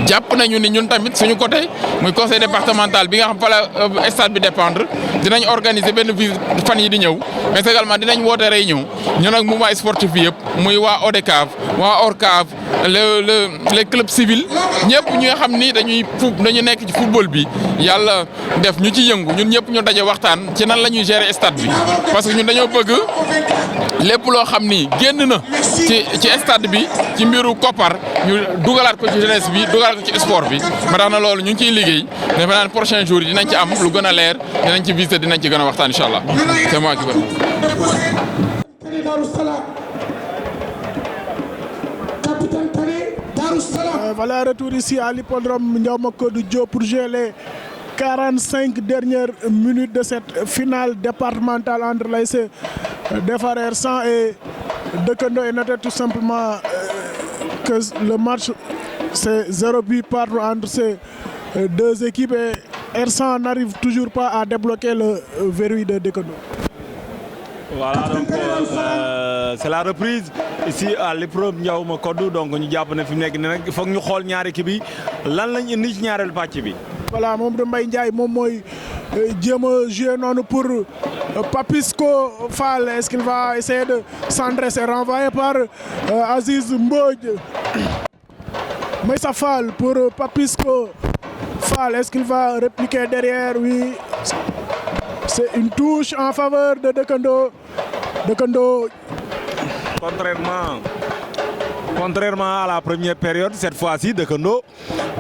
jàpp nañu ni ñun tamit suñu côté muy conseil départemental bi nga xam fa la stade bi dépendre dinañ organiser benn visite fan yi di ñëw mais également dinañ woote réunion ñun ak mouvement sportif bi yëpp muy waa ODCAV waa ORCAV les clubs civils ñëpp ñi nga xam ni dañu nekk ci football bi yàlla def ñu ci yëngu ñun ñëpp ñu daje waxtaan ci nan la ñuy gérer stade bi parce que ñun dañoo bëgg lépp loo xam ni génn na ci stade bi ci mbiru koppar ñu dugalaat ko ci jeunesse bi dugalaat ko ci sport bi ba tax na loolu ñu ngi ciy liggéey defe naa ne prochain jour yi dinañ ci am lu gën a leer dinañ ci visiter dinañ ci gën a waxtaan incha allah c'est moi qui vous voilà retour ici à l'hippodrome Ndiao Macodou Diop pour jouer les 45 dernières minutes de cette finale départementale entre l'ASC Defarer San et Dekondo et noter tout simplement que le match c'est 0 but partout entre ces deux équipes et Ersan n'arrive toujours pas à débloquer le verrouille de Dekondo. Voilà donc c'est la reprise ici à l'épreuve Ndiaouma Kodou donc ñu jàpp ne fi mu nekk nii nag il faut ñu xool ñaari équipe bi lan lañ indi ci ñaareelu pàcc bi. voilà Mamadou Mbaye Ndiaye moom mooy jéem a jouer noonu pour Papisco Fall. Est-ce qu'il va essayer de centrer? C'est renvoyé par Aziz Mbodj. Meissa Fall pour Papisco Fall. Est-ce qu'il va répliquer derrière? Oui. C'est une touche en faveur de Dekendo. Dekendo. Contrairement à la première période, cette fois-ci, Dekendo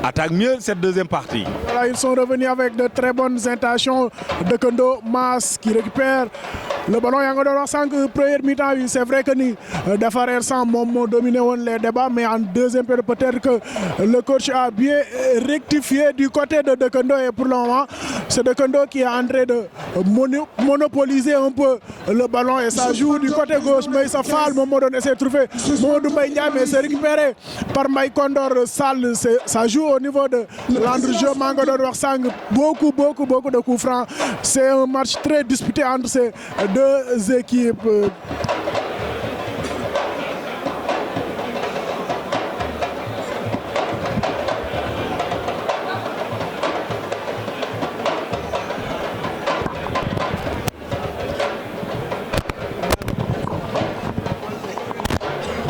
attaque mieux cette deuxième partie. Voilà, ils sont revenus avec de très bonnes intentions. Dekendo, Mas qui récupère le ballon. Il y a 5 première mi-temps. C'est vrai que ni Defar R100 moo dominé les débats, mais en deuxième période, peut-être que le coach a bien rectifié du côté de Dekendo. Et pour le moment, c'est Dekendo qui est en train de monopoliser un peu le ballon et ça joue du côté gauche. Mais ça fall, Momo donne essayer de trouver Mamadou Mbaye Ndiaye, mais c'est récupéré par Mbaye Condor Sall. Ça joue au niveau de l'entre-jeu. Mangodor Warsang, beaucoup de coups francs. C'est un match très disputé entre ces deux équipes.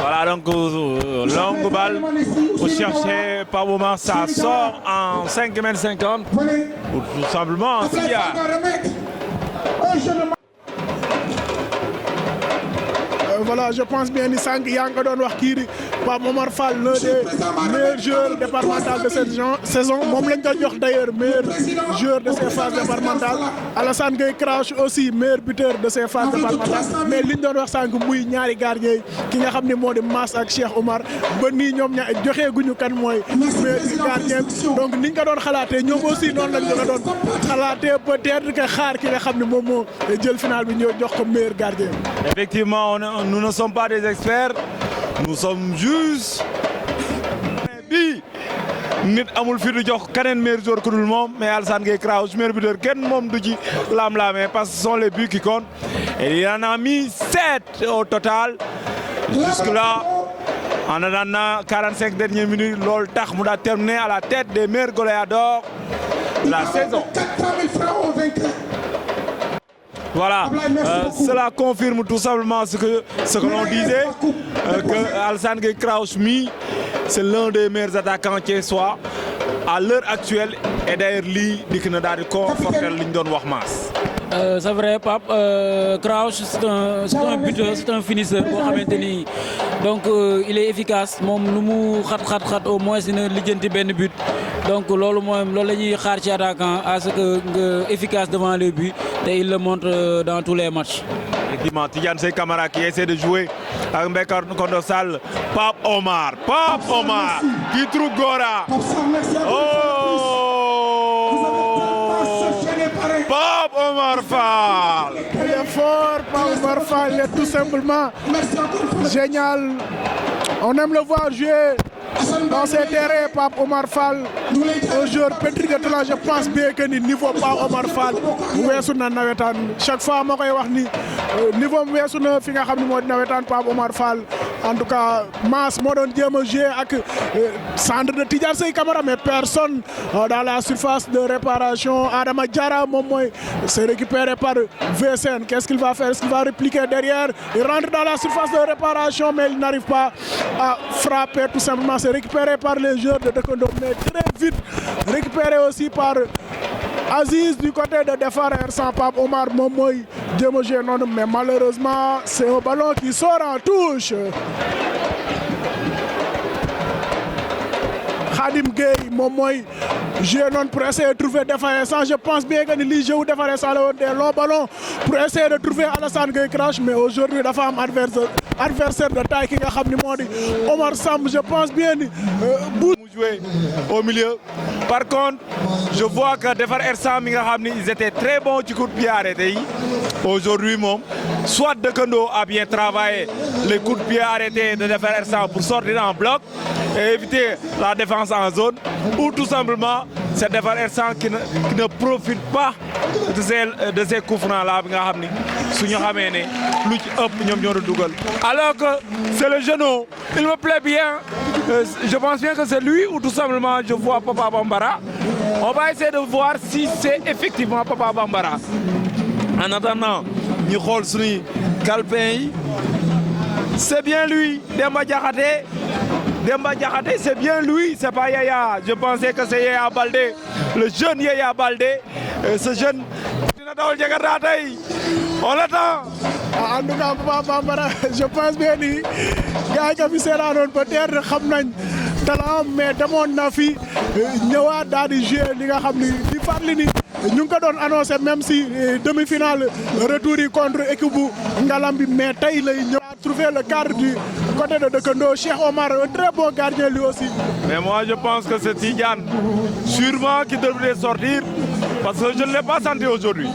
Voilà donc longue balle pour chercher Paboma, ça sort en 5m50 ou tout simplement en SIA. Voilà, je pense bien que Sang Yangadon Wakiri, Pape Omar Fall, l'un des meilleurs joueurs départementaux de cette saison. Mom lañ ko jox d'ailleurs meilleur joueur de ces phases départementales. Alassane Gueye Crash aussi meilleur buteur de ces phases départementales. Mais liñ doon wax sang muy ñaari gardien ki nga xam ne moo di Mass ak Cheikh Omar ba nii ñoom ña joxee guñu kan mooy meilleur gardien. Donc niñ ko doon xalaatee ñoom aussi noonu lañ ko doon xalaatee peut-être que xaar ki nga xam ne moom moo jël final bi ñoo jox ko meilleur gardien. Effectivement, nous ne sommes pas des experts, nous sommes juste bi nit amul fi du jox keneen meilleur joueur que moom, mais Alassane Gueye Crash meilleur buteur kenn moom du ci lam-lamee parce que ce sont les buts qui comptent et il en a mis 7 au total jusque-là en attendant 45 dernières minutes. Loolu tax mu daa terminé à la tête des meilleurs goleadors de la saison. Voilà, cela confirme tout simplement ce que l'on disait, que Alassane Gueye Crash c'est l'un des meilleurs attaquants thiessois à l'heure actuelle et d'ailleurs lii dikk na daal di conforter li ñu doon wax Mass. C'est vrai Pape, Crouch c'est un buteur, c'est un finisseur boo xamante ni donc il est efficace moom lu mu xat au moins dina lijjanti benn but donc loolu la ñuy xaar ci attaquant à ce que nga efficace devant les buts te il le montre dans tous les matchs. Effectivement, Tidiane Sey Camara qui essaie de jouer avec Mbaye Condor Sall, Pape Omar qui trouve Gora. Pape Omar Fall. Il est fort, Pape Omar Fall, il est tout simplement génial. On aime le voir jouer dans ces terrains. Pape Omar Fall, un joueur pétri de talent. Je pense bien que ni niveau Pape Omar Fall weesu na nawetaan chaque fois ma koy wax ni niveau weesu na fi nga xam ne moo di nawetaan Pape Omar Fall. En tout cas Mass moo doon jéem a jouer ak centre de Tidiane Sey Camara mais personne dans la surface de réparation. Adama Diarra moom mooy c'est récupéré par VSN. Qu'est-ce qu'il va faire? Est-ce qu'il va répliquer derrière? Il rentre dans la surface de réparation mais il n'arrive pas à frapper tout simplement. C'est récupéré par les joueurs de Dekendo mais très vite récupéré aussi par Aziz du côté de Defar R100. Pape Omar moom mooy jéem a jouer noonu mais malheureusement c'est un ballon qui sort en touche. Khadim Gueye moom mooy jouer noonu pour essayer de trouver Defar R100. Je pense bien que ni lii jeu wu Defar R100 la woon des longs ballons pour essayer de trouver Alassane Gueye Crash mais aujourd'hui dafa am adversaire de taille ki nga xam ni moo di Omar Samb. Je pense bien ni bu jouer au milieu. Par contre, je vois que Defar R100 mi nga xam ni ils étaient très bons ci coup de pied arrêté yi. Aujourd'hui moom soit Dekendo a bien travaillé les coups de pied arrêtés de Defar R100 pour sortir en bloc et éviter la défense en zone ou tout simplement cette défense Ersan qui ne profite pas de ces coups francs là bi nga xam ni suñu xamee ne lu ci ëpp ñoom ñoo doon dugal. Alors que c'est le genou, il me plaît bien. Je pense bien que c'est lui ou tout simplement je vois Papa Bambara. On va essayer de voir si c'est effectivement Papa Bambara. En attendant ñu xool suñuy calepin yi. C'est bien lui, Demba Diakhaté. Demba Diakhaté, c'est bien lui, c'est pas Yaya. Je pensais que c'est Yaya Baldé, le jeune Yaya Baldé. Ce jeune, on l'attend. En tout cas, Papa Bambara, je pense bien ni gars yi fi seeraanoon peut-être xam nañ talent mais demoon na fi ñëwaat daal di jouer li nga xam ni di fàttali ni ñu ngi ko doon annoncé même si demi-finale retour yi contre équipe bu Ngalambi mais tey lay ñëwaat trouver le cadre du côté de Dekendo. Cheikh Omar, un très bon gardien lui aussi. Mais moi je pense que c'est Tidiane sûrement qui devrait sortir parce que je ne l'ai pas senti aujourd'hui.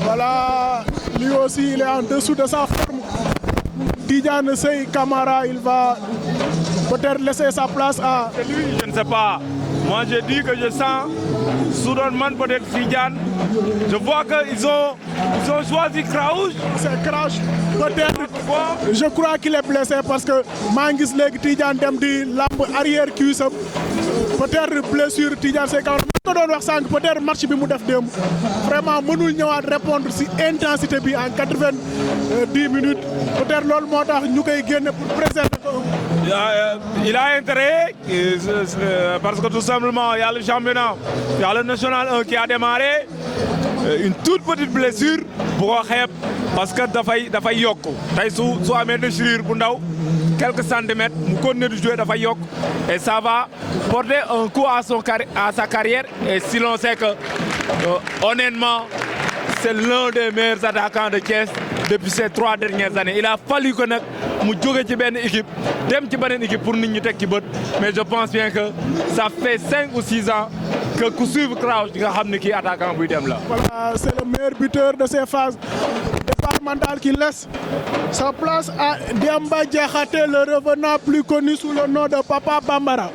Voilà, lui aussi il est en dessous de sa forme. Tidiane Sey Camara, il va peut-être laisser sa place à... C'est lui, je ne sais pas. Moi j'ai dit que je sens Soudanman peut-être Tidiane. Je vois qu'ils ont choisi Kraouch. C'est Kraouch. Peut-être, je crois qu'il est blessé parce que Mangis Leg Tidiane dem di lamb arrière cuissam. Peut-être blessure Tidiane Sey Camara. ko doon wax sànq peut-être match bi mu def démb vraiment mënul ñëwaat répondre ci intensité bi en 90 minutes peut-être loolu moo tax ñu koy génne pour préserver ko. Il a intérêt parce que tout simplement il y a le championnat, il y a le national 1 qui a démarré, une toute petite blessure bu ko xeeb parce que dafay yokk tey su amee déchirure bu ndaw quelques centimètres mu continuer de jouer dafay yokk et ça va porter un coup à sa carrière et si l'on sait que honnêtement c'est l'un des meilleurs attaquants de Thiès depuis ces 3 dernières années. Il a fallu que nag mu jóge ci benn équipe dem ci beneen équipe pour nit ñi teg ci bët mais je pense bien que ça fait 5 ou 6 ans que ku suivre Kraouch nga xam ne kii attaquant buy dem la. Voilà, c'est le meilleur buteur de ces phases départementales qui laisse sa place à Demba Diakhaté, le revenant plus connu sous le nom de Papa Bambara.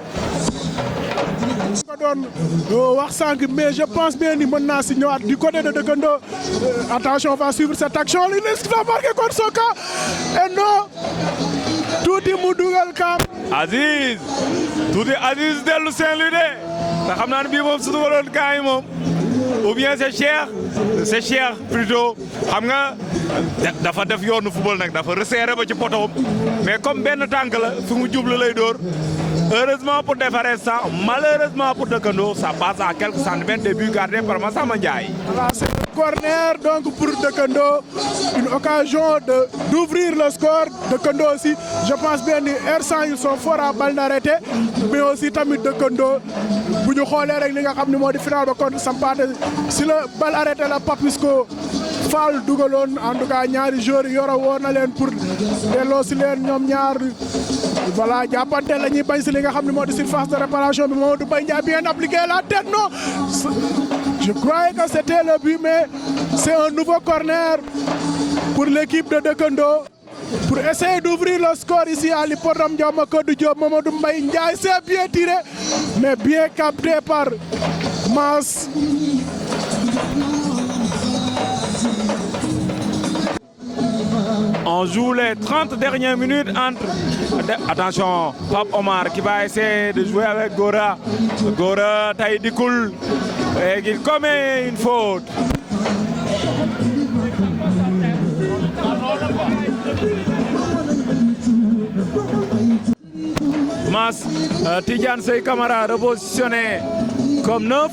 Mais je pense bien ni mën naa si ñëwaat du côté de Dekendo. Attention, on va suivre cette action. Il va marquer contre son camp. Et non, tuuti mu dugal camp. Aziz tuuti Aziz dellu Saint-Louis de te xam naa ne bii moom su dugaloon camp yi moom ou bien c'est cher plutôt xam nga dafa def yoonu football nag dafa resserré ba ci potoom mais comme benn tànk la fi mu jublu lay dóor. Heureusement pour Defaré ça, malheureusement pour Dekendo, ça passe à quelques centimètres de but gardé par Massamba Ndiaye. Voilà, c'est le corner donc pour Dekendo, une occasion d'ouvrir le score. Dekendo aussi, je pense bien les R100 ils sont forts à balle d'arrêté, mais aussi tamit Dekendo. Bu ñu xoolee rek li nga xam ne moo di final ba contre Sampaate si la balle arrêté la Papisco Fall dugaloon en tout cas ñaari joueurs yoro woon na leen pour delloo si leen ñoom ñaar. Voilà, jàppante la ñuy bañ si li nga xam ne moo di surface de réparation bi Mamadou Mbaye Ndiaye bien appliqué la tête non je croyais que c'était le but mais c'est un nouveau corner pour l'équipe de Dekendo pour essayer d'ouvrir le score ici à l'hippodrome Ndioma Kodou Diop. Mamadou Mbaye Ndiaye c'est bien tiré mais bien capté par Mass. On joue les 30 dernières minutes entre... Attention, Pape Omar qui va essayer de jouer avec Gora. Gora Taïdikoul et il commet une faute. Mass Tidiane Sey Camara repositionné comme 9.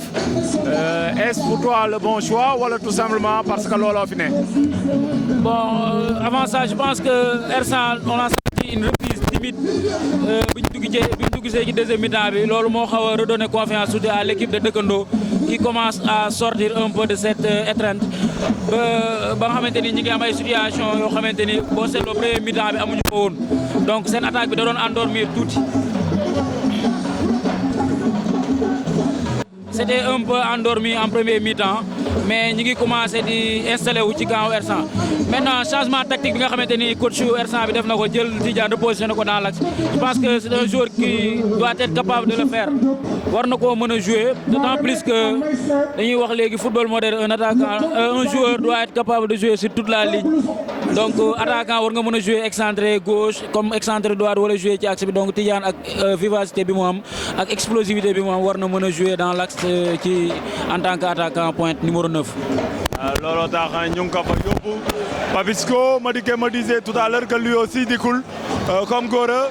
Est-ce pour toi le bon choix ou tout simplement parce que Lolo finit? Bon, avant ça, je pense que Ersan, on a senti une reprise timide. Bi ñu dugg ci deuxième mi-temps bi loolu moo xaw a redonner confiance à l'équipe de Dekendo qui commence à sortir un peu de cette étreinte ba nga xamante ni ñi ngi am ay situation yoo xamante ni boo seetloo premier mi-temps bi amuñu ko woon donc seen attaque bi da doon endormir tuuti. C'était un peu endormi en premier mi-temps mais ñi ngi commencé di installé wu ci camp R100 maintenant changement tactique bi nga xamante ni coach R100 bi def na ko jël Tidiane repositionné ko dans l'axe je pense que c'est un joueur qui doit être capable de le faire war na koo mën a jouer d'autant plus que dañuy wax léegi football moderne un joueur doit être capable de jouer sur toute la ligne donc attaquant war nga mën a jouer excentré gauche comme excentré droite wala jouer ci axe bi donc Tidiane ak vivacité bi mu am ak explosivité bi mu am war na mën a jouer dans l'axe ci en tant qu'attaquant pointe numéro 9. Lolo tax ñu ngi ko fa yóbbu Papisco Madické me disait tout à l'heure que lui aussi découle comme Gora.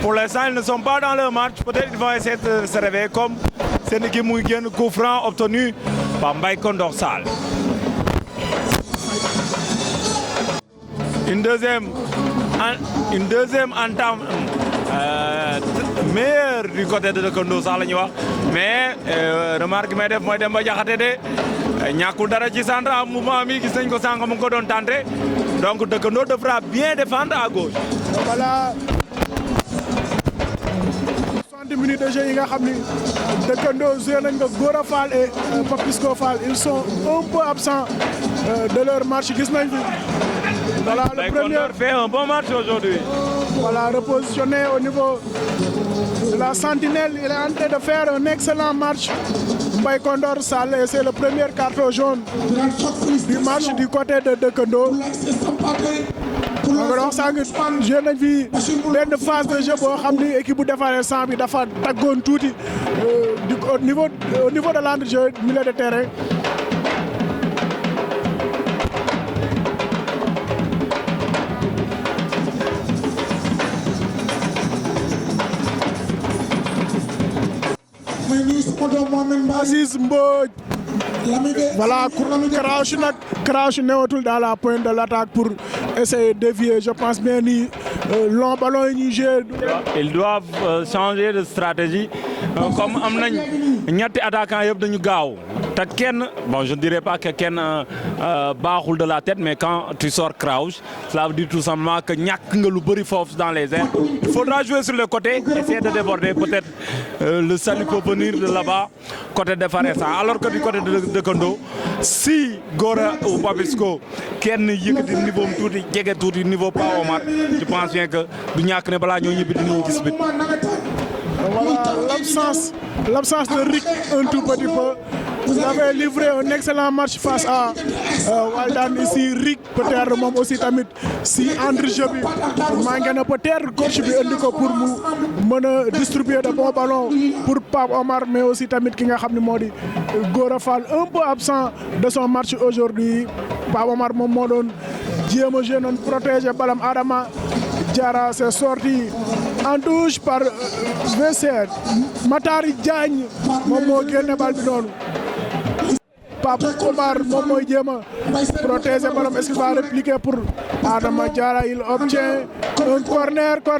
Pour l'instant ils ne sont pas dans le match, peut-être ils vont essayer de se réveiller comme seen équipe muy génn coup franc obtenu par Mbaye Condor Sall. Une deuxième entame meilleure du côté de Kondo Sall la ñuy wax mais remarque may def mooy dem ba jaxate de ñàkkul dara ci centre en mouvement mi gis nañ ko sànq mu ngi ko doon tenté donc Kondo devra bien défendre à gauche. Voilà 60 minutes de jeu yi nga xam ni Kondo joué nañ ko Gora Fall et Papisco Fall ils sont un peu absents de leur match gis nañ fi. Voilà le premier fait un bon match aujourd'hui. Voilà repositionné au niveau de la sentinelle, il est en train de faire un excellent match. Mbaye Condor Sall et c'est le premier carton jaune du match du côté de Kondo. donc sànq joué nañ fi benn phase de jeu boo xam ni équipe bu defaree sang bi dafa taggoon tuuti au niveau de l'entrejeu milieu de terrain. Aziz Mbodj voilà Crouch newatul dans la pointe de l'attaque pour essayer de dévier je pense bien ni long ballon yi ñuy jouer. Ils doivent changer de stratégie comme am nañ ñetti attaquants yëpp dañu gaaw te kenn bon je ne dirais pas que kenn baaxul de la tête mais quand tu sors Crouch cela veut dire tout simplement que ñàkk nga lu bëri foofu dans les airs. Il faudra jouer sur le côté essayer de déborder peut-être le salut peut venir de là-bas côté de Faressa alors que du côté de Kondo si Gora ou Papisco kenn yëkkati niveau am tuuti jege tuuti niveau Pa Omar je pense bien que du ñàkk ne balaa ñoo ñibbi dinañu gis bit. Voilà l'absence de Rick un tout petit peu. Vous avez livré un excellent match face à Waldan ici Rick peut-être moom aussi tamit si entre-jeu bi manqué na peut-être coach bi indi ko pour mu mën a distribuer de bons ballons pour Pape Omar mais aussi tamit ki nga xam ne moo di Gora Fall un peu absent de son match aujourd'hui Pape Omar moom moo doon jéem a jouer noonu protéger balam Adama Diarra s'est sorti en touche par Vincent Matari Diagne moom moo génne bal bi noonu Pape Omar moom mooy jéem a protéger balam est-ce qu'il va répliquer pour Adama Diarra il obtient un corner pour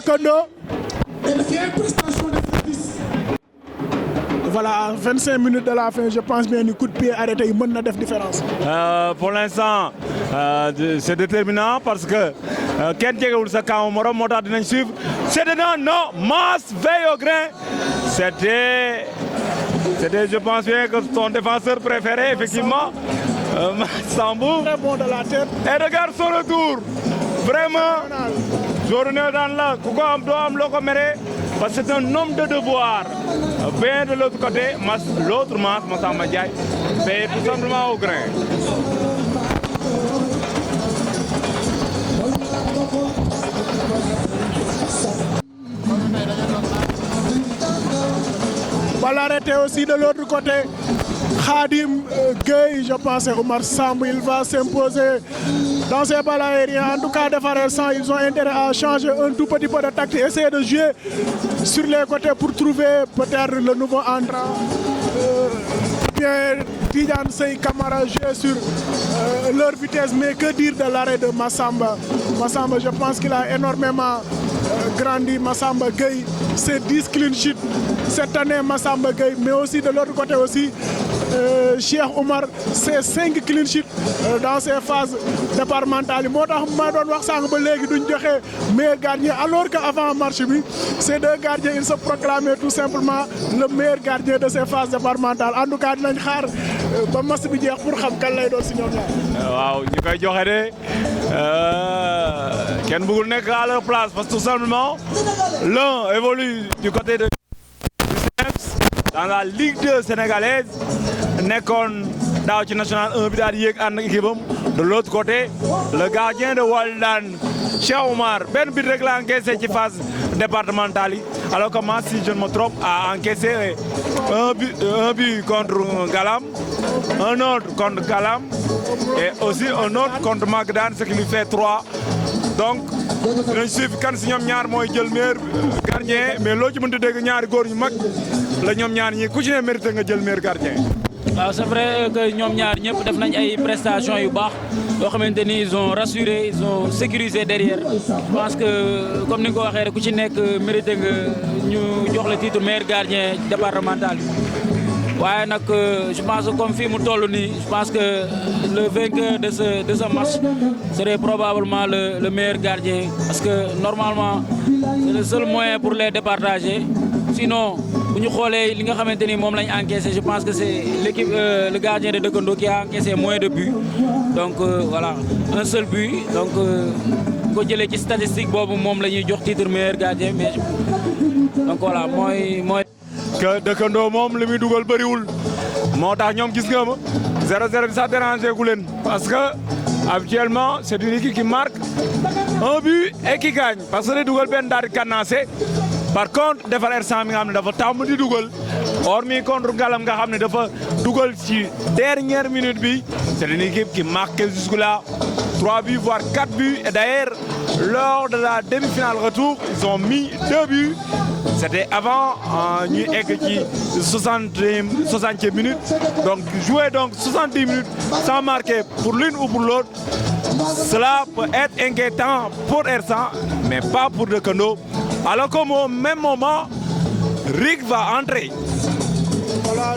Kondo. Voilà 25 minutes de la fin je pense bien ni coup de pied arrêté yi mën na def différence. Pour l'instant c'est déterminant parce que kenn jegewul sa camp morom moo tax dinañ suivre c'est dedans non Mass veille au grain c'était je pense bien que son défenseur préféré effectivement Sambou très bon de la tête et regarde son retour vraiment journée daan la ku ko am doo am loo ko mere parce que c'est un homme de devoir bien de l'autre côté l'autre Mass Massamba Ndiaye fait tout simplement au grain. Balle arrêtée aussi de l'autre côté. Khadim Gueye, je pense, Omar Samb, il va s'imposer dans ces balles aériennes. En tout cas, ils ont intérêt à changer un tout petit peu de tactique, essayer de jouer sur les côtés pour trouver peut-être le nouveau entrant. Bien, Tidiane Sey Kamara jouer sur leur vitesse, mais que dire de l'arrêt de Massamba. Massamba, je pense qu'il a énormément grandi. Massamba Gueye, c'est 10 clean sheets cette année, Massamba Gueye, mais aussi de l'autre côté aussi. Cheikh Omar c'est 5 clean sheets dans ces phases départementales yi moo tax ma doon wax sànq ba léegi duñ joxe meilleur gardien alors que avant match bi ces deux gardiens ils se proclamaient tout simplement le meilleur gardien de ces phases départementales en tout cas dinañ xaar ba match bi jeex pour xam kan lay doon si ñoom ñaar. waaw ñu koy joxe de kenn bëggul nekk à leur place parce que tout simplement l'un évolue du côté de dans la Ligue 2 sénégalaise nekkoon daaw ci national 1 bi daal di yéeg ànd ak équipe am de l'autre côté le gardien de Walidane Cheikh Oumar benn but rek la encaissé ci phase départementale yi alors que Mass, si je ne me trompe, a encaissé un but contre Galam, un autre contre Galam et aussi un autre contre Magdan, ce qui lui fait 3. Donc dinañ suivre kan si ñoom ñaar mooy jël meilleur gardien mais loo ci mënta dégg ñaari góor ñu mag la ñoom ñaar ñi ku ci ne mérité nga jël meilleur gardien. waaw c'est vrai que ñoom ñaar ñëpp def nañ ay prestations yu baax yoo xamante ni ils ont rassuré ils ont sécurisé derrière je pense que comme ni nga ko waxee rek ku ci nekk mérité nga ñu jox le titre meilleur gardien départemental bi waaye nag je pense que comme fii mu toll nii je pense que le vainqueur de ce match serait probablement le meilleur gardien parce que normalement c'est le seul moyen pour les départager sinon bu ñu xoolee li nga xamante ni moom lañ encaissé je pense que c'est l'équipe le gardien de Dëkkandoo qui a encaissé moins de buts donc voilà un seul but donc ko jëlee ci statistique boobu moom la ñuy jox titre meilleur gardien mais donc voilà mooy que Dëkkandoo moom li muy dugal bëriwul moo tax ñoom gis nga ma 0-0 bi sax dérangé gu leen parce que habituellement c'est une équipe qui marque un but et qui gagne parce que day dugal benn daal di cannassé par contre defar R100 mi nga xam ne dafa tàmm di dugal hormis contre Galam nga xam ne dafa dugal ci dernière minute bi c'est une équipe qui marque jusque-là 3 buts voire 4 buts et d'ailleurs lors de la demi-finale retour ils ont mis 2 buts c'était avant ñuy egg ci 60e minute donc jouer donc 70 minutes sans marquer pour l'une ou pour l'autre cela peut être inquiétant pour R100 mais pas pour Dëkkandoo alors qu'au même moment Rick va entrer. Voilà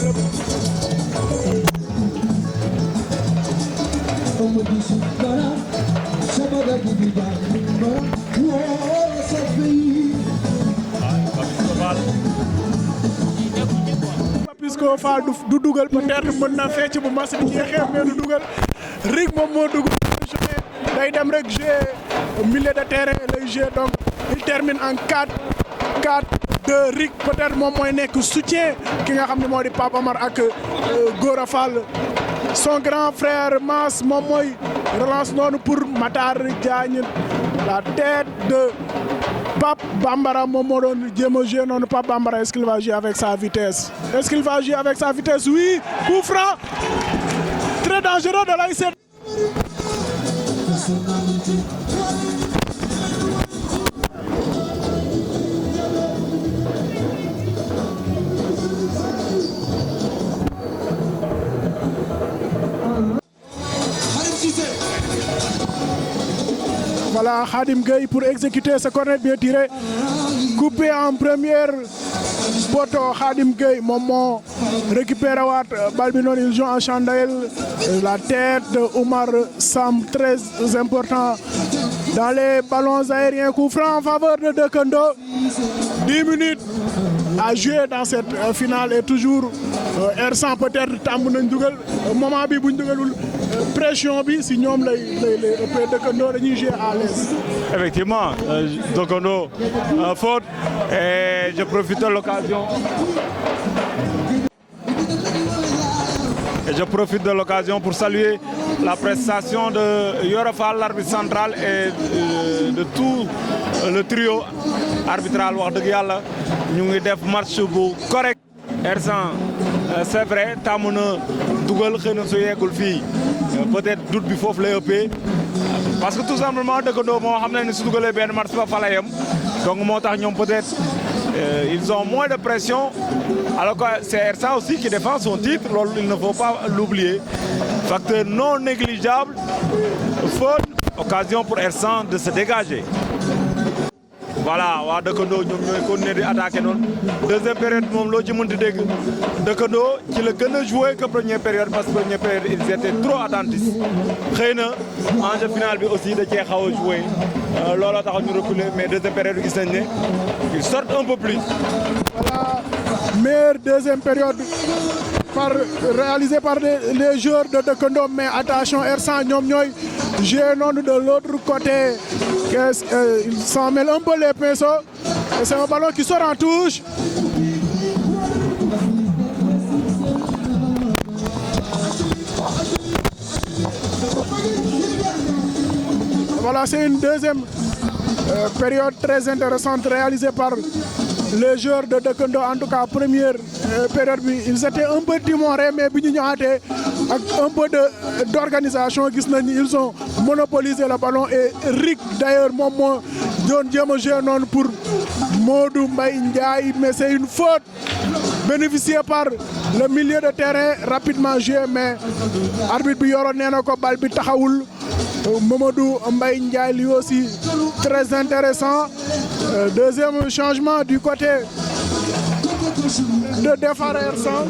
Papisco Fall du dugal peut-être mën na fecc bu match bi jeexee mais du dugal Rick moom moo dugal day dem rek jouer milieu de terrain lay jouer donc il termine en 4-4-2 Rick peut-être moom mooy nekk soutien ki nga xam ne moo di Pape Amar ak Gora Fall son grand frère Mass moom mooy relance noonu pour Matar Diagne la tête de Pape Bambara moom moo doon jéem a jouer noonu Pape Bambara est-ce qu'il va jouer avec sa vitesse est-ce qu'il va jouer avec sa vitesse oui coup franc très dangereux de l'ASC. Voilà Khadim Gueye pour exécuter ce corner bien tiré coupé en première poteau Khadim Gueye moom moo récupéré waat bal bi noonu il joue en chandelle la tête de Oumar Sam très important dans les ballons aériens coup franc en faveur de Dëkkandoo 10 minutes à jouer dans cette finale et toujours R100 peut-être tàmm nañ dugal moment bi buñ dugalul pression bi si ñoom lay ëppee Dëkkandoo dañuy jouer à l'aise. Effectivement Dëkkandoo faute et je profite de l'occasion. Et je profite de l'occasion pour saluer la prestation de Yoro Fall, l'arbitre central, et de tout le trio arbitral. Wax dëgg yàlla ñu ngi def match bu correct. R100 c'est vrai tàmm na dugal xëy na su yeggul fii peut-être doute bi foofu lay ëppee parce que tout simplement Dëkkandoo moo xam ne su dugalee benn match ba fa la yem donc moo tax ñoom peut-être ils ont moins de pression alors que c'est R100 aussi qui défend son titre loolu il ne faut pas l'oublier facteur non négligeable faute occasion pour R100 de se dégager. Voilà waa Dëkkandoo ñoom ñooy continuer di attaquer noonu deuxième période moom loo ci mënti dégg Dëkkandoo ci la gën a jouer que première période parce que première période ils étaient trop attentifs xëy na enjeu final bi aussi da cee xaw a jouer looloo tax ñu reculer mais deuxième période gis nañ ne ils sortent un peu plus. Voilà meilleure deuxième période réalisé par les joueurs de Dekendo, mais attention, Ersan ñoom ñooy joué noonu de l'autre côté. Il s'en mêle un peu les pinceaux. Et c'est un ballon qui sort en touche. Voilà, c'est une deuxième période très intéressante réalisée par les joueurs de Dekendo. En tout cas, première période, ils étaient un peu timorés, mais avec un peu d'organisation, ils ont monopolisé le ballon. Et Rick, d'ailleurs, moi, je pour Modou Mbaye Ndiaye, mais c'est une faute bénéficiée par le milieu de terrain, rapidement joué, mais l'arbitre Bioro Nenoko Balbi Tahaoul. Mamadou Mbaye Ndiaye lui aussi très intéressant. Deuxième changement du côté de Defar Ersan.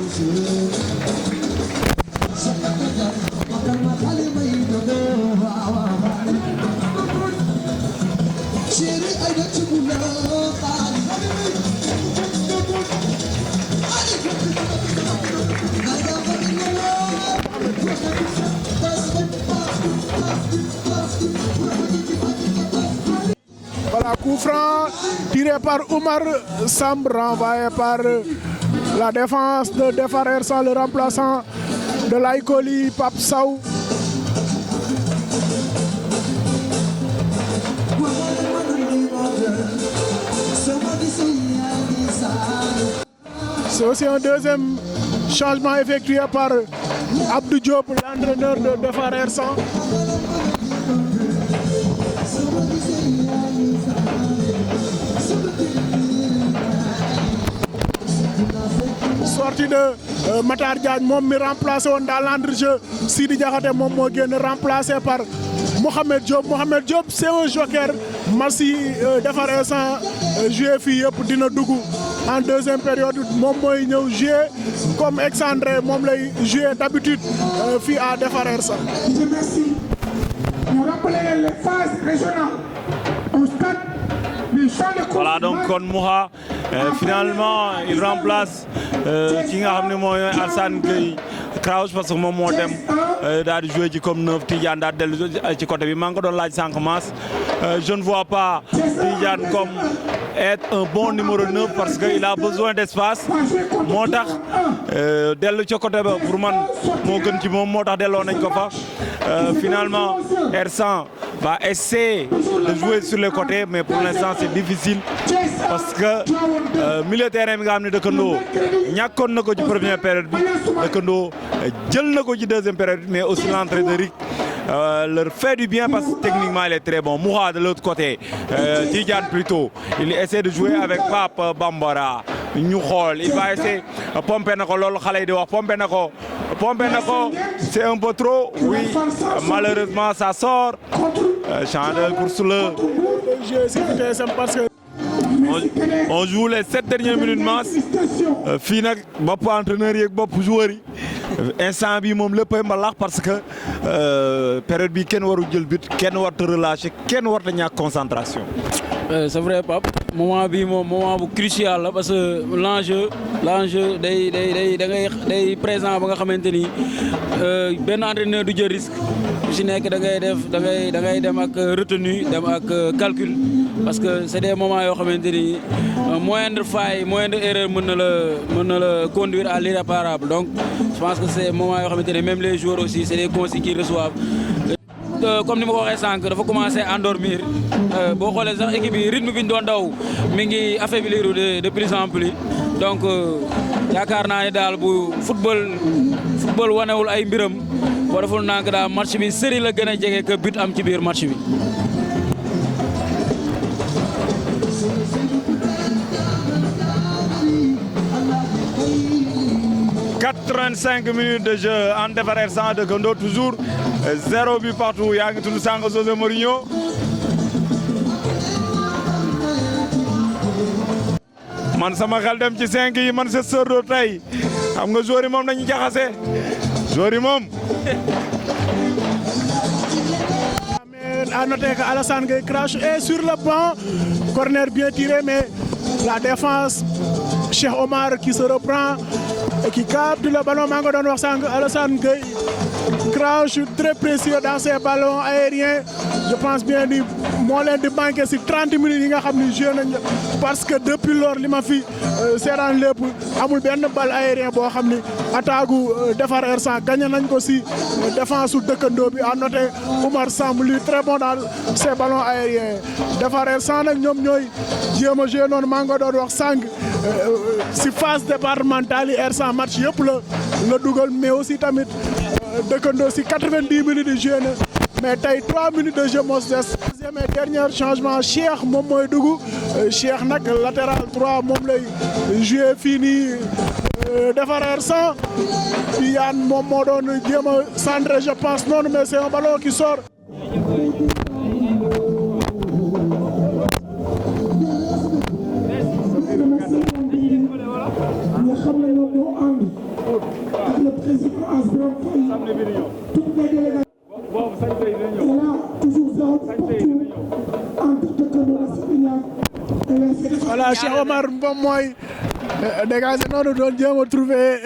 Voilà, coup franc tiré par Oumar Samb, renvoyé par la défense de Defar Ersan, le remplaçant de l'Aïkoli, Pape Sow. C'est aussi un deuxième changement effectué par Abdou Diop, l'entraîneur de Defar Ersan. Sortie de Matar Diagne, moom mi remplacé woon dans l'entrejeu Sidi Diakhaté, moom moo génn remplacé par Mohamed Diop. Mohamed Diop c'est un joker. Match yi Defar Ersan joué fii yëpp dina dugg en deuxième période, moom mooy ñëw joué comme excentré, moom lay joué d'habitude fii à Defar Ersan. Merci. Nous rappelons les phases régionales au stade. Voilà, donc kon Mouha finalement il remplace ki nga xam ne mooy Alassane Gueye Crouch, parce que moom moo dem daal di jouer ci comme neuf. Tidiane daal dellu ci côté bi maa ngi ko doon laaj sànq Mass, je ne vois pas Tidiane comme être un bon numéro 9 parce que il a besoin d'espace. moo tax dellu ci côté ba pour man moo gën ci moom, moo tax delloo nañ ko fa. Finalement Ersan va essayer de jouer sur les côtés, mais pour l'instant c'est difficile parce que milieu terrain bi nga xam ne Dekendo ñàkkoon na ko ci première période bi, Dekendo jël na ko ci deuxième période, mais aussi l'entrée de Rick leur fait du bien parce que techniquement il est très bon. Mouha de l'autre côté, Tidiane plutôt, il essaie de jouer avec Pape Bambara. ñu xool, il va essayer pomper na ko, loolu xale yi di wax pomper na ko, c'est un peu trop, oui, malheureusement ça sort. Champ de course là. On joue les 7 dernières minutes Mass. Fii nag bopp entraîneur yi ak bopp joueur yi instant bi moom léppay mbalax parce que période bi kenn waru jël but, kenn warta relâcher, kenn warta ñàkk concentration. C'est vrai Pape, moment bi moom moment bu crucial la parce que l'enjeu day présent ba nga xamante ni benn entraîneur du jël risque. Si nekk da ngay dem ak retenue, dem ak calcul, parce que c'est des moments yoo xamante ni moindre faille, moindre erreur mën na la conduire à l'irréparable. Donc je pense que c'est moment yoo xamante ni même les joueurs aussi c'est des consignes qu'ils reçoivent. Comme ni ma ko waxee sànq dafa commencé endormir, boo xoolee sax équipe yi rythme bi ñu doon daw mi ngi affaiblir de plus en plus. Donc yaakaar naa ne daal bu football wanewul ay mbiram, boo deful nànk daal match bi série la gën a jege que but am ci biir match bi. « 85 minutes de jeu en Defar Ersan de Dekendo, toujours 0 but partout. yaa ngi tudd sànq José Mourinho. Man sama xel dem ci 5 yi man c'est sûr de tey xam nga joueur yi moom dañuy jaxase joueur yi moom. À noter que Alassane Gueye crache et sur le banc, corner bien tiré, mais la défense, Cheikh Omar qui se reprend et qui capte le ballon. Mango doon wax sànq Alassane Gueye crache très précieux dans ces ballons aériens. Je pense bien ni moo leen di manqué si 30 minutes yi nga xam ni joué nañ parce que depuis lors li ma fi seetaan lépp amul benn bal aérien boo xam ni attaque Defar R100 gagné nañ ko si défense su dëkkandoo bi à noter Oumar Samb lui très bon dans ces ballons aériens. Defar R100 nag ñoom ñooy jéem a joué noonu maa ngi doon wax sànq si phase départementale yi R100 match yëpp la dugal mais aussi tamit dëkkandoo si 90 minutes de jeu mais tey 3 minutes de jeu moo si des. Deuxième et dernier changement Cheikh moom mooy dugg Cheikh nag latéral 3 moom lay joué fii nii Defar R100 Yann moom moo doon jéem a centré je pense noonu mais c'est un ballon qui sort. Voilà, Cheikh Omar moom mooy dégagé noonu doon jéem a trouver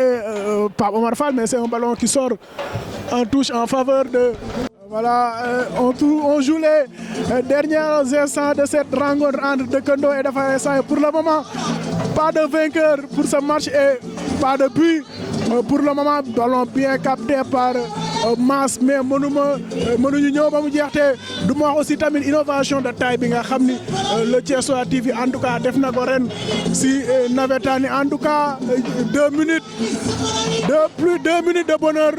Pape Omar Fall mais c'est un ballon qui sort en touche en faveur de. Voilà, on joue les derniers instants de cette rencontre entre Dëkkandoo et Defar R100 et pour le moment pas de vainqueur pour ce match et pas de but pour le moment. Ballon bien capté par Mass mais mënuñu ñëw ba mu jeex te du ma wax aussi tamit innovation de taille bi nga xam ni le Thiessois TV en tout cas def na ko ren si navétane en tout cas 2 minutes de bonheur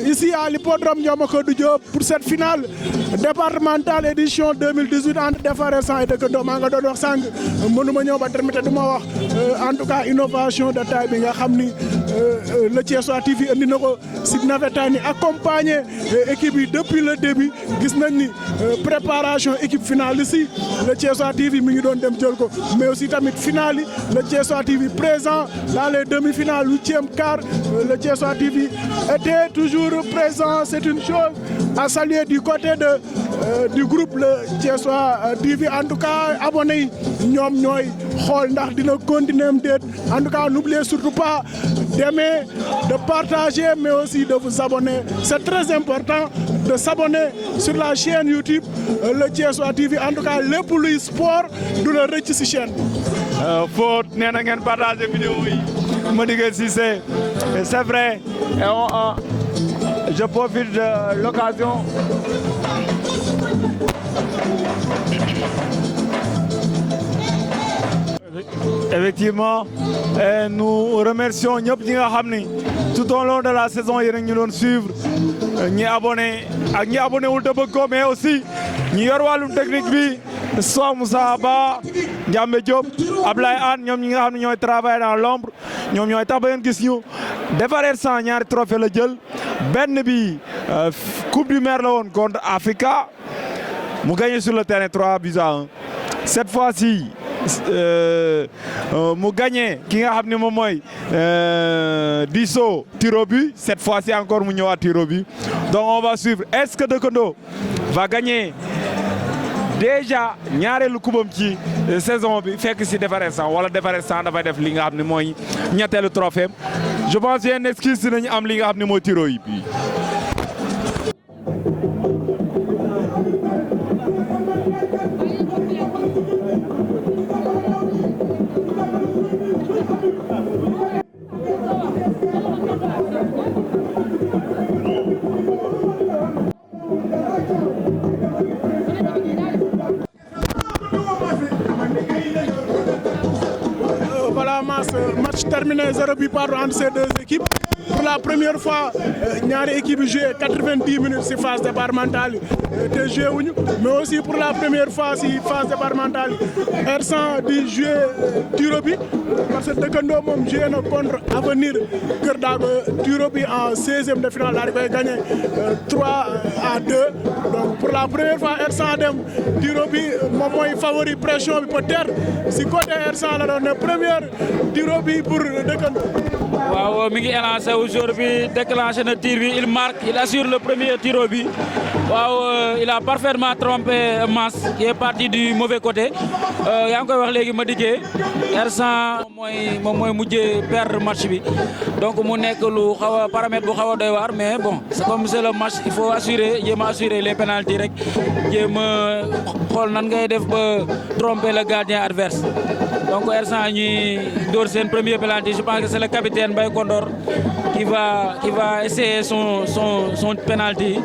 ici à l'hippodrome Ndiamacodou Diop pour cette finale départementale édition 2018 entre Defar R100 et Dëkkandoo. maa nga doon wax sànq mënuma ñëw ba terminer du ma wax en tout cas innovation de taille bi nga xam ni le Thiessois TV indi na ko si navétane accompagné équipe yi depuis le début gis nañ ni préparation équipe finale ici le Thiessois TV mi ngi doon dem jël ko mais aussi tamit finale yi le Thiessois TV présent dans les demi-finales 8e quart le Thiessois TV était toujours présent. C'est une chose à saluer du côté du groupe le Thiessois TV en tout cas abonnés yi ñoom ñooy xool ndax dina continuer am déet en tout cas n'oubliez surtout pas d'aimer, de partager mais aussi de vous abonner. C'est très important de s'abonner sur la chaîne YouTube le Thiessois TV en tout cas lépp luy sport du la rëcc ci chaîne bi. Faute nee na ngeen partager vidéo yi Madické Cissé c'est vrai et je profite de l'occasion effectivement nous remercions ñëpp ñi nga xam ni tout au long de la saison yéen a ñu doon suivre ñi abonné ak ñi abonné wul te bëgg ko mais aussi ñi yor wàllum technique bi soit Moussa Ba Ndiambe Diop Ablaye Anne ñoom ñi nga xam ne ñooy travailler dans l'ombre ñoom ñooy tax ba ngeen gis ñu Defar R100 ñaari trophée la jël benn bi coupe du maire la woon contre Africa mu gagné sur le terrain 3-1 cette fois-ci mu gagné ki nga xam ne moom mooy Diso tiro bi cette fois-ci encore mu ñëwaat tiro bi donc on va suivre est-ce que Dëkkandoo va gagner déjà ñaareelu kubam ci saison bi fekk si Defar R100 wala Defar R100 dafay def li nga xam ne mooy ñetteelu trophée je pense yenn excuse dinañu am li nga xam ne mooy tiro yi bi. Voilà, match terminé 0 but partout entre ces deux équipes. Pour la première fois ñaari équipe joué 90 minutes ci phase départementale te joué wuñu mais aussi pour la première fois ci phase départementale R100 di joué tiro bi parce que Dëkkandoo moom joué na contre Avenir Kër Daago tiro bi en 16e de finale daal di koy gagné 3-2 donc pour la première fois R100 dem tiro bi moom mooy favori pression bi peut-être ci côté R100 la doon ne première tiro bi pour Dëkkandoo. waaw mi ngi élancé aujourd'hui déclenché na tir bi il marque il assure le premier tiro bi waaw il a parfaitement trompé Mass qui est parti du mauvais côté yaa ngi koy wax léegi ma dikkee R100 moom mooy mujjee perdre match bi donc mu nekk lu xaw a paramètre bu xaw a doy waar mais bon c'est comme c'est le match il faut jéem a assurer les pénaltys rek jéem a xool nan ngay def ba tromper le gardien adverse donc R100 ñuy dóor seen premier pénalty je pense que c'est le capitaine Mbaye Kondor qui va essayer son pénalty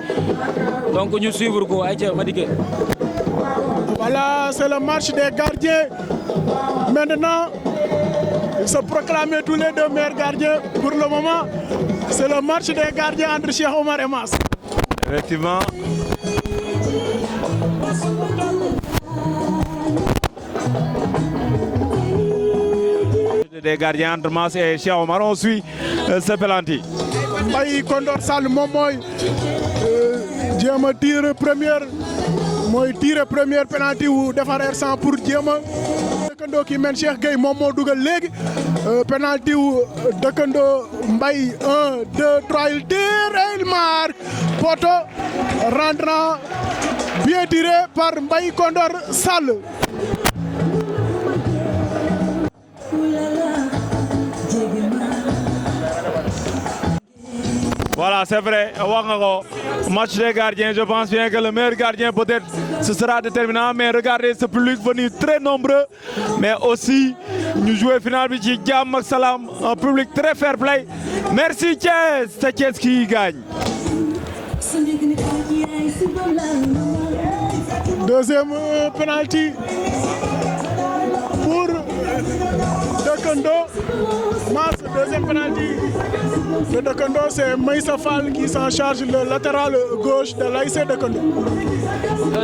donc ñu suivre ko ayca ma dikkee. Voilà, c'est le match des gardiens. Maintenant, ils se proclament tous les deux meilleurs gardiens. Pour le moment, c'est le match des gardiens entre Cheikh Omar et Mass. Effectivement. Des gardiens entre Mass et Cheikh Omar, on suit ce penalty. Mbaye Kondor Sall moom mooy jéem a tiré première penalty wu defar R100 pour jéem a dëkkandoo ki men Cheikh Gueye moom moo dugal léegi penalty wu dëkkandoo Mbaye 1 2 3 il tire et il marque poto rentrant bien tiré par Mbaye Kondor Sall. Voilà, c'est vrai. Match des gardiens, je pense bien que le meilleur gardien peut-être ce sera déterminant, mais regardez ce public venu très nombreux, mais aussi nous jouons final bi Jam ak Salam, un public très fair play. Merci Thiès, c'est Thiès qui gagne. Deuxième penalty pour Dëkkandoo Mass. Deuxième penalty de Dëkkandoo, c'est Maïssa Fall qui s'en charge, le latéral gauche de l'ASC Dëkkandoo.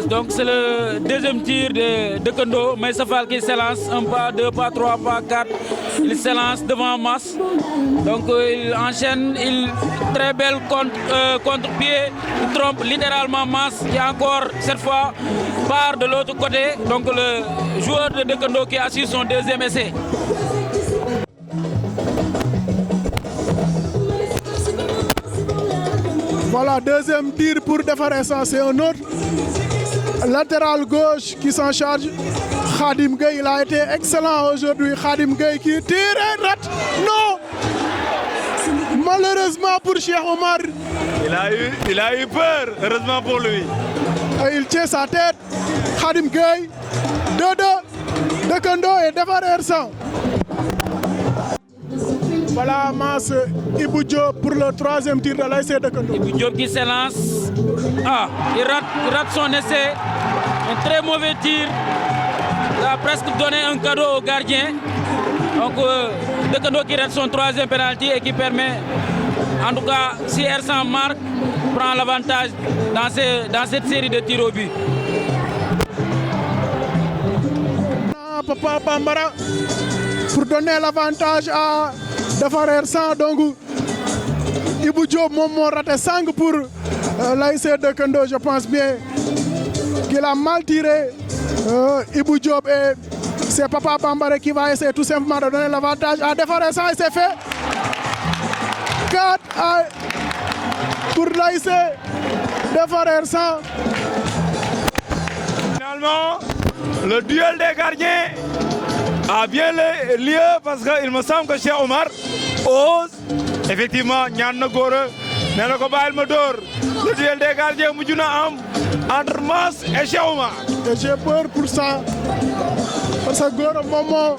Donc c'est le deuxième tir de Dëkkandoo, Maïssa Fall qui s'élance, un pas, deux pas, trois pas, quatre. Il s'élance devant Mass. Donc il enchaîne, très belle contre-pied, il trompe littéralement Mass qui encore cette fois part de l'autre côté. Donc le joueur de Dëkkandoo qui a assuré son deuxième essai. Voilà, deuxième tir pour defar R100, c'est un autre latéral gauche qui s'en charge. Khadim Gueye, il a été excellent aujourd'hui. Khadim Gueye qui tire et rate. Non! Malheureusement pour Cheikh Omar. Il a eu peur, heureusement pour lui. Et il tient sa tête. Khadim Gueye, 2-2. Dëkkandoo et defar R100. Voilà Mass Ibou Diop pour le troisième tir de l'ASC Dëkkandoo. Ibou Diop qui s'élance. Il rate son essai. Un très mauvais tir. Il a presque donné un cadeau au gardien. Donc Dëkkandoo qui rate son troisième penalty et qui permet, en tout cas, si R100 marque, prend l'avantage dans cette série de tirs au but. Papa Bambara pour donner l'avantage à defar R100. Donc Ibou Diop moom moo raté 5 pour l'ASC Dëkkandoo. Je pense bien qu'il a mal tiré Ibou Diop et c'est Papa Bambara qui va essayer tout simplement de donner l'avantage à defar R100 et c'est fait. 4 pour l'ASC defar R100. Finalement, le duel des gardiens a bien lieu parce qu'il me semble que Cheikh Omar ose effectivement ñaan na góor nee na ko bàyyil ma dóor. Le duel des gardiens mujj na am entre Mass et Cheikh Omar. Et j'ai peur pour ça parce que góor moom moo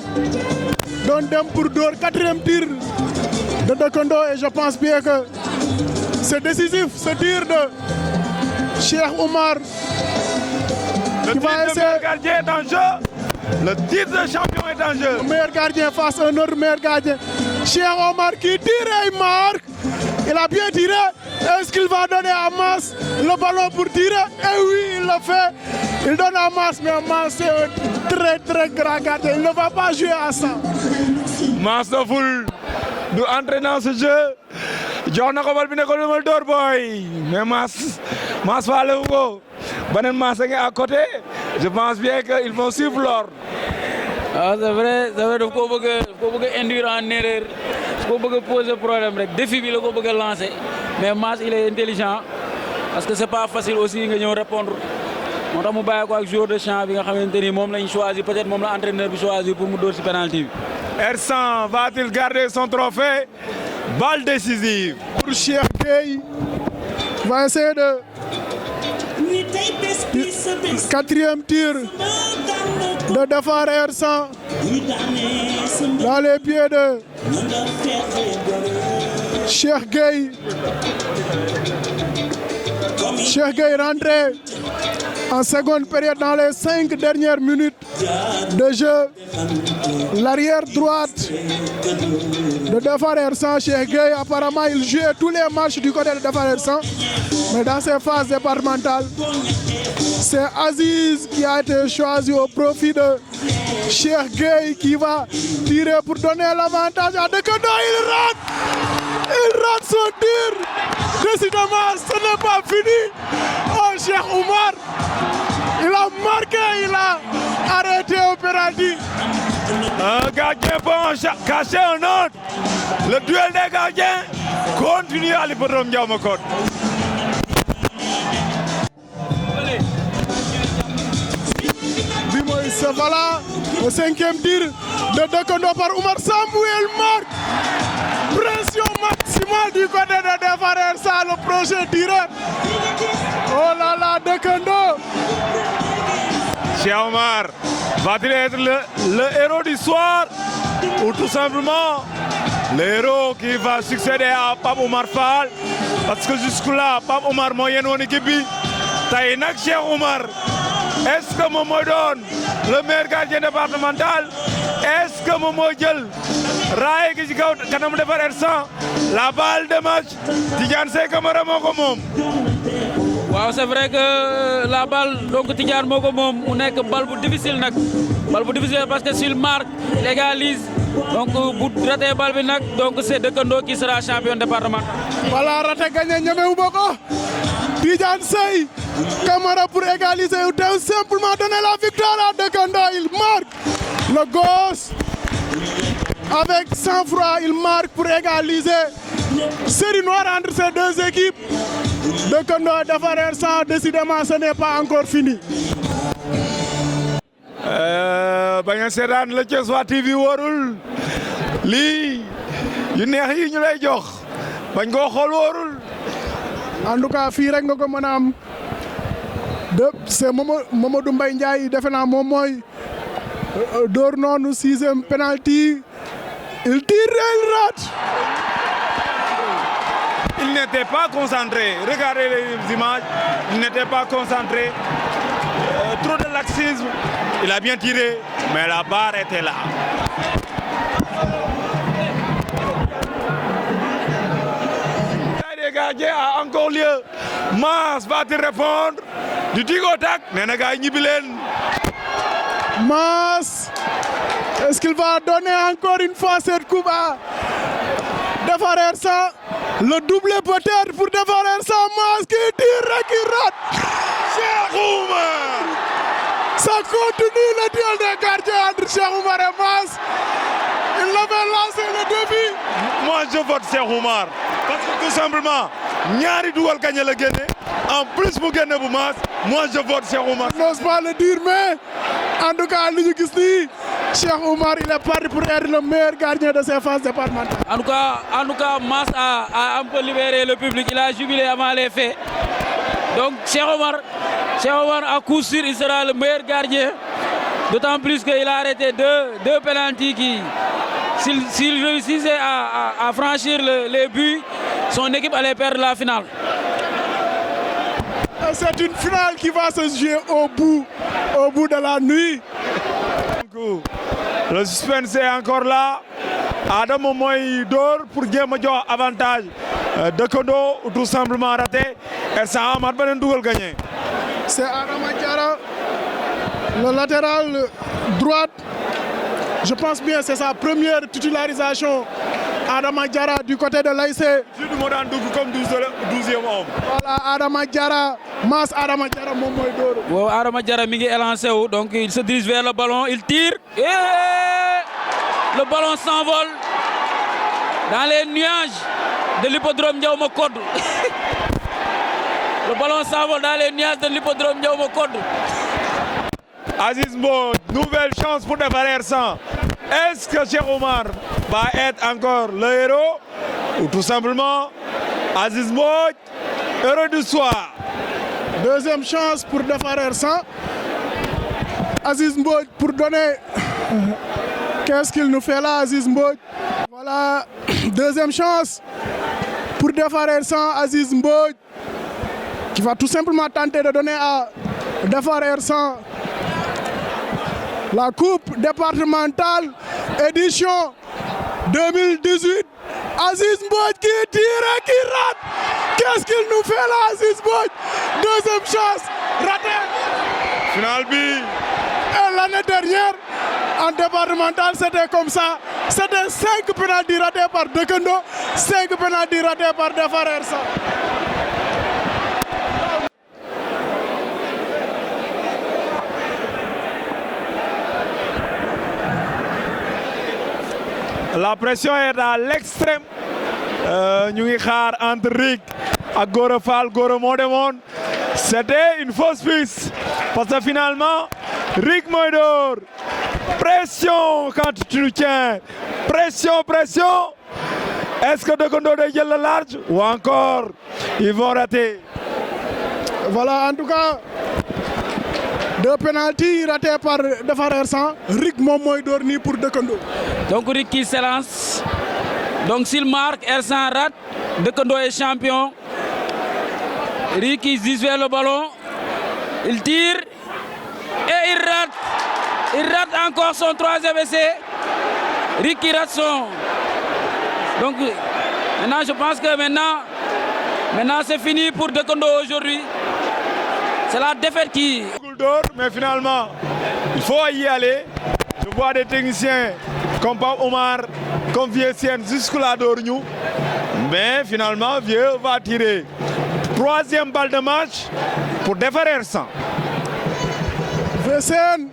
doon dem pour dóor quatrième tir de Dëkkandoo et je pense bien que c'est décisif ce tir de Cheikh Omar. Le titre de meilleur gardien est en jeu. Le titre de champion est en jeu. Le meilleur gardien face à un autre meilleur gardien. Cheikh Omar qui tire et il marque. Il a bien tiré. Est-ce qu'il va donner à Mass le ballon pour tirer? Eh oui, il le fait. Il donne à Mass, mais Mass c'est un très très grand gardien. Il ne va pas jouer à ça. Mass na ful du entrer dans ce jeu. Jox na ko bal bi ne ko demal door boy. Mais Mass faale wu ko. Beneen Mass a ngi à côté. Je pense bien qu'ils vont suivre l'ordre. C'est vrai daf ko bëgg a induire en erreur. Daf ko bëgg a poser problème rek. Défi bi la ko bëgg a lancer. Mais Mass il est intelligent. parce que c'est pas facile aussi nga ñëw répondre moo tax mu bàyyi ko ak joueur de champ bi nga xamante ni moom lañ choisir peut-être moom la entraîneur bi choisir pour mu dóor ci penalty bi. Ersan va-t-il garder son trophée? Balle décisive pour Cheikh Gueye. Va essayer de quatrième tir de Dafar Ersan dans les pieds de Cheikh Gueye. Cheikh Gueye rentré en seconde période dans les 5 dernières minutes de jeu. L'arrière droite de Dafar Ersan, Cheikh Gueye, apparemment il jouait tous les matchs du côté de Dafar Ersan, mais dans ces phases départementales, c'est Aziz qui a été choisi au profit de Cheikh Gueye qui va tirer pour donner l'avantage à Dekendo. Il rate son tir. Décidément, ce n'est pas fini. Oh, Cheikh Oumar, il a marqué, il a arrêté au penalty. Un gardien peut cacher un autre. Le duel des gardiens continue à l'hippodrome Ndiaw-Macodou. Voilà le 5e tir de Dekendo par Oumar Sambou. Il marque. Pression maximale du côté de Dafar Ersan, le prochain tireur. Oh là là, Dekendo. Cheikh Oumar va-t-il être le héros du soir ou tout simplement le héros qui va succéder à Pape Oumar Fall? Parce que jusque-là, Pape Oumar moo yéen woon équipe bi tey nag Cheikh Oumar est-ce que moom mooy doon le meilleur gardien départemental? Est-ce que moom mooy jël raay gi ci kaw kanam Dafar Ersan? La balle de match Tidiane Seye Camara moo ko moom. waaw c'est vrai que la balle donc Tidiane moo ko moom mu nekk balle bu difficile nag balle bu difficile parce que s'il marque il égalise donc bu raté balle bi nag donc c'est Dekendo qui sera champion départemental. Voilà, raté gagné ñemewu ma ko. Tidiane Seye Camara pour égaliser ou tout simplement donner la victoire à Dekendo. Il marque le gosse avec sang-froid, il marque pour égaliser. Série noire entre ces deux équipes. Dekendo et Dafar Ersan, décidément ce n'est pas encore fini. bañ a seetaan la Thiessois TV wóorul lii yu neex yi ñu lay jox bañ koo xool wóorul. En tout cas fii rek nga ko mën a am c'est Mamadou Mbaye Ndiaye defe naa moom mooy door noonu 6e penalty. Il tire, il rate. Il n'était pas concentré. Regardez les images. Il n'était pas concentré. Trop de laxisme. Il a bien tiré, mais la barre était là. Les gardiens a encore lieu. Mass va-t-il répondre? Du tic au tac. Nee na gars yi ñibbi leen. Mass, est-ce qu'il va donner encore une fois cette coupe à Dafar Ersan? Le doublé peut-être pour Dafar Ersan. Mass qui tire et qui rate. Cheikh Oumar. Ça continue le duel des gardiens entre Cheikh Oumar et Mass. Il avait lancé le défi. Moi je vote Cheikh Oumar parce que tout simplement ñaari dugal gagné la génne en plus mu génne bu Mass. Moi je vote Cheikh Oumar. Je n'ose pas le dire mais en tout cas li ñu gis nii Cheikh Oumar il est parti pour être le meilleur gardien de ces phases départementales. En tout cas Mass a un peu libéré le public, il a jubilé avant les faits. Donc Cheikh Oumar à coup sûr il sera le meilleur gardien, d'autant plus qu'il a arrêté deux pénaltys qui s'il réussissait à franchir les buts, son équipe allait perdre la finale. C'est une finale qui va se jouer au bout de la nuit. Le suspense est encore là. Adama mooy door pour jéem a jox avantage Dekendo ou tout simplement raté. Ersan amaat beneen dugal gagné. C'est Adama Diarra, le latéral droite. Je pense bien c'est sa première titularisation. Adama Diarra du côté de l'ASC. Surtout moo daan dugg comme 12e homme. Voilà Adama Diarra, Mass Adama Diarra moom mooy door. Wow, Adama Diarra mi ngi élancé wu donc il se dirige vers le ballon, il tire et le ballon s'envole dans les nuages de l'hippodrome Ndiaw-Macodou. Le ballon s'envole dans les nuages de l'hippodrome Ndiaouma Codou. Aziz Mbodj, nouvelle chance pour démarrer Ersan. Est-ce que Cheikh Omar va être encore le héros ou tout simplement Aziz Mbodj, héros du soir? Deuxième chance pour Defar Ersan. Aziz Mbodj pour donner... Qu'est-ce qu'il nous fait là, Aziz Mbodj? Voilà, deuxième chance pour Defar Ersan, Aziz Mbodj, qui va tout simplement tenter de donner à Defar Ersan la coupe départementale édition 2018. Aziz Mbodj qui tire et qui rate. Qu'est-ce qu'il nous fait là, Aziz Mbodj? Deuxième chance, raté. Final B. Et l'année dernière, en départemental, c'était comme ça. C'était 5 pénaltys ratés par Dekendo, 5 pénaltys ratés par Defar Ersan. La pression est à l'extrême. Ñu ngi xaar entre Rick ak Gora Fall. Gora moo demoon. C'était une fausse piste parce que finalement Rick mooy door. Pression quand tu nous tiens. Pression, pression. Est-ce que Dekendo day jël le large ou encore ils vont rater? Voilà, en tout cas, 2 pénaltys ratés par Defar Ersan. Rick moom mooy door nii pour Dekendo. Donc Rick qui s'élance. Donc s'il marque, Ersan rate. Dekendo est champion. Rick qui dissuade le ballon. Il tire et il rate. Il rate encore son 3e essai. Rick qui rate son. Donc maintenant je pense que maintenant c'est fini pour Dekendo aujourd'hui. C'est la défaite qui... Mais finalement, il faut y aller. Je vois des techniciens comme Pape Omar, comme Vieux-Sienne jusque-là d'Orgnou. Mais finalement, Vieux va tirer. 3e balle de match pour Defar Ersan. Vieux-Sienne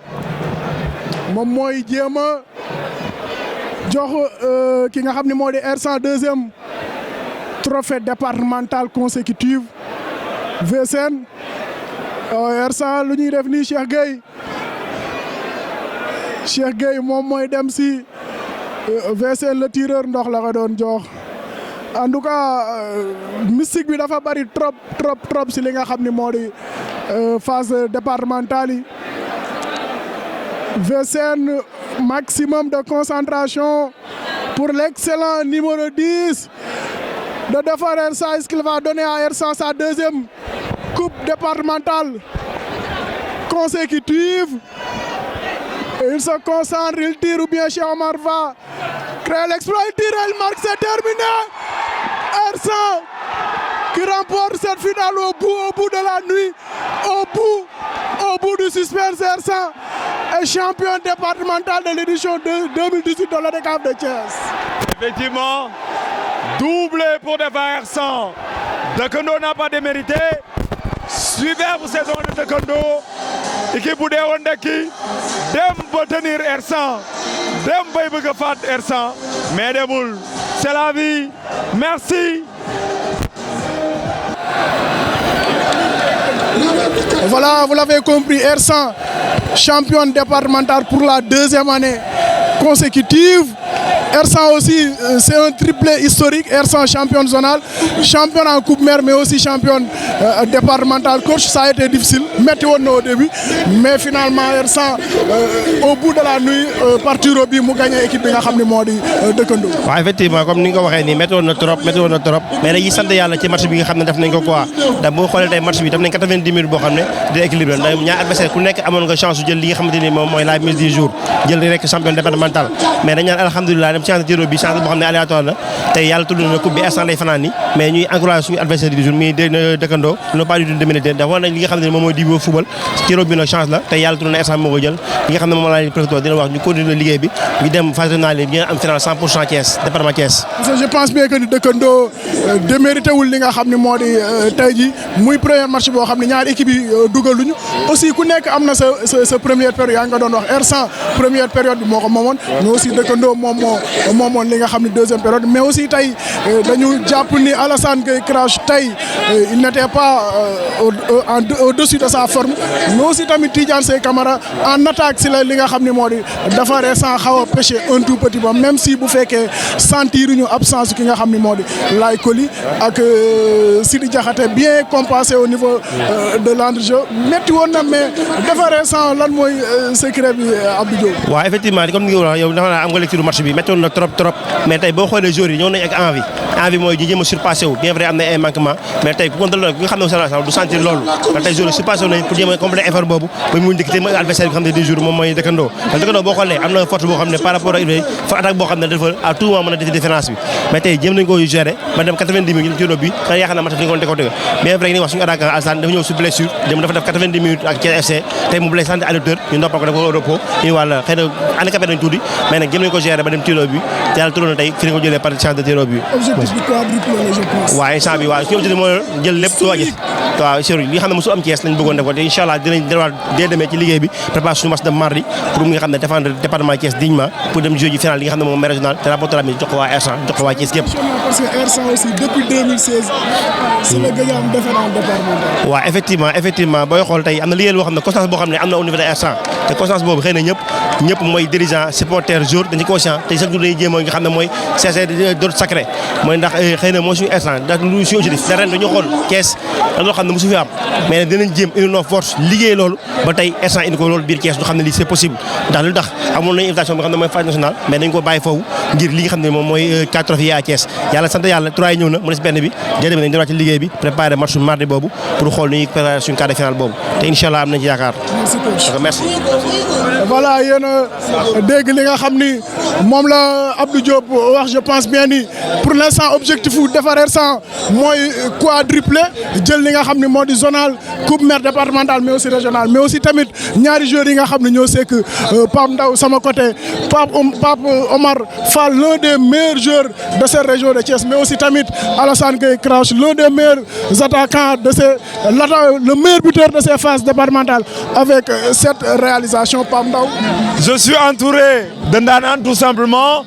moom mooy jéem a jox ki nga xam ne moo di Ersan 2e trophée départemental consécutif. Vieux-Sienne Ersan lu ñuy def nii Cheikh Gueye moom mooy dem si Vieux-Sienne le tireur ndox la ko doon jox. En tout cas mystique bi dafa bari trop si li nga xam ne moo di phase départementale yi. Vieux-Sienne maximum de concentration pour l'excellent numéro 10 de Defar Ersan. Est-ce qu'il va donner à Ersan sa 2e coupe départementale consécutive? Et il se concentre, il tire ou bien Cheikh Omar va créer l'exploit, il tire, il marque, c'est terminé. Ersan qui remporte cette finale au bout de la nuit, au bout du suspense. Ersan est champion départemental de l'édition 2018 de l'ODCAV de Thiès. Effectivement, doublé pour Defar Ersan. Dekendo n'a pas démérité. Superbe saison de Dekendo. Équipe bu dee woon ndekki dem ba tenir Ersan dem bay bëgg a faat Ersan mais demul. C'est la vie. Merci. Voilà, vous l'avez compris, Ersan, champion départemental pour la 2e année consécutive. Ersan aussi, c'est un triplé historique. Ersan champion zonal, champion en coupe mère, mais aussi champion départemental. Coach, ça a été difficile, météo au début, mais finalement Ersan, au bout de la nuit, parti Robi, mu gagné l'équipe de Dekendo. Effectivement, comme nous l'avons dit, météo notre trop, mais les sant yàlla ci match bi nga xam ne def nañ ko quoi. Da boo xoolee tey match bi def nañ 90 minutes boo xam ne di équilibré ndax ñaar adversaire ku nekk amoon nga chance jël li nga xamante ni moom mooy la mise du jour jël rek champion départemental mais dañ ñaan alhamdulilah dem chance tiro bi chance boo xam ne aléatoire la tey yàlla tudd na coupe bi Ersan lay fanaan ni mais ñuy encouragé suñu adversaire du jour mi Dekendo non pas du tout démérité ndax war nañ li nga xam ne moom mooy di football tiro bi nag chance la tey yàlla tudd na Ersan moo ko jël li nga xam ne moom laa leen président dina wax ñu continuer liggéey bi ñu dem phase finale bi am final 100% Thiès département Thiès. Je pense bien que Dekendo démérité wul li nga xam ne moo di tey ji muy premier match boo xam ne ñaari équipe yi dugaluñu aussi ku nekk am na sa première période yaa nga doon wax Ersan première période bi moo ko moomoon mais aussi Dekendo moom moo moomoon li nga xam ne deuxième période mais aussi tey dañu jàpp ni Alassane Gueye Crash tey il n'était pas au-dessus de sa forme mais aussi tamit Tidiane Seye Camara en attaque si la li nga xam ne moo di dafa récent xaw a pêché un tout petit peu même si bu fekkee sentiruñu absence ki nga xam ne moo di Laye Coly ak Sidi Diakhaté bien compensé au niveau de l'entre-jeu métti woon na mais dafa récent lan mooy secret bi Abdou Diop. waaw effectivement comme ni nga wax yow dafa naa am nga lecture match bi métti woon na trop mais tey boo xoolee joueurs yi ñëw nañ ak envie mooy ñu jéem a surpassé wu bien vrai am na ay manquement mais tey ku contrôle ki nga xam ne du sentir loolu ndax tey joueurs yi surpassé wu nañ pour jéem a compléter effort boobu ba mu njëkk te mooy adversaire bi nga xam ne des jours moom mooy dëkkandoo parce que dëkkandoo boo xoolee am na force boo xam ne par rapport ak fa attaque boo xam ne dafa à tout moment mën a def différence bi mais tey jéem nañ ko gérer ba dem 90 minutes ci bi xëy yaakaar naa match bi dañ ko dëgg bien vrai ni wax suñu attaquant Alassane dafa ñëw sur blessure dem dafa def 90 minutes ak Thiès FC tey mu blessé à l'auteur ñu noppal ko def ko repos ñu wàll xëy na handicapé nañ tuuti mais nag jéem nañ ko gérer ba dem tiro bi yàlla turoon na tey fi ko jëlee par chance de tiro bi waaw instant bi waaw suñu objectif mooy jël lépp ci wàññi waaw sérieux li nga xam ne mosu am Thiès lañ bëggoon def ko te incha allah dinañ delluwaat dès demain ci liggéey bi préparer suñu match de mardi pour mu nga xam ne défendre département Thiès dignement pour dem jouer ji final li nga xam ne moom régional te rapporteur mi jox ko waa R100 jox ko waa Thiès yëpp. parce que R100 aussi depuis 2016 c'est le gëj a am défense départemental. waaw effectivement booy xool tey am na liggéey boo xam ne constance boo xam ne am na au niveau de R100 te constance boobu xëy na ñëpp mooy dirigeant supporter jour dañu conscient te chaque jour dañuy jéem nga xam ne mooy CC d'autre sacré mooy ndax xëy na mooy suñu R100 ndax lu suñu objectif te ren dañu xool Thiès da loo xam ne mosu fi am mais dinañ jéem indi nos forces liggéey loolu ba tey R100 indi ko loolu biir Thiès ñu xam ne lii c'est possible ndax lu tax amoon nañu invitation bi nga xam ne mooy phase nationale mais dañ ko bàyyi foofu ngir li nga xam ne moom mooy 4 trophées à Thiès yàlla sant yàlla 3 yi ñëw na mu des benn bi jërëjëf nañ delluwaat ci liggéey bi préparer match mardi boobu pour xool nu ñuy préparer suñu quart de finale boobu te incha allah am nañ ci yaakaar. merci. voilà yéen a dégg li nga xam ni moom la Abdou Diop wax je pense bien ni pour l'instant objectif fu defarer sans mooy quadruplé jël li nga xam ne moo di zonal coupe maire départementale mais aussi régional mais aussi tamit ñaari joueurs yi nga xam ne ñoo sekk Pape Ndaw sama côté Pape Omar Fall l'un des meilleurs joueurs de cette région de Thiès mais aussi tamit Alassane Gueye Crash l'un des meilleurs attaquants de le meilleur buteur de ces phases départementales avec cette réalisation Pape Ndaw. Je suis entouré de Ndanane tout simplement.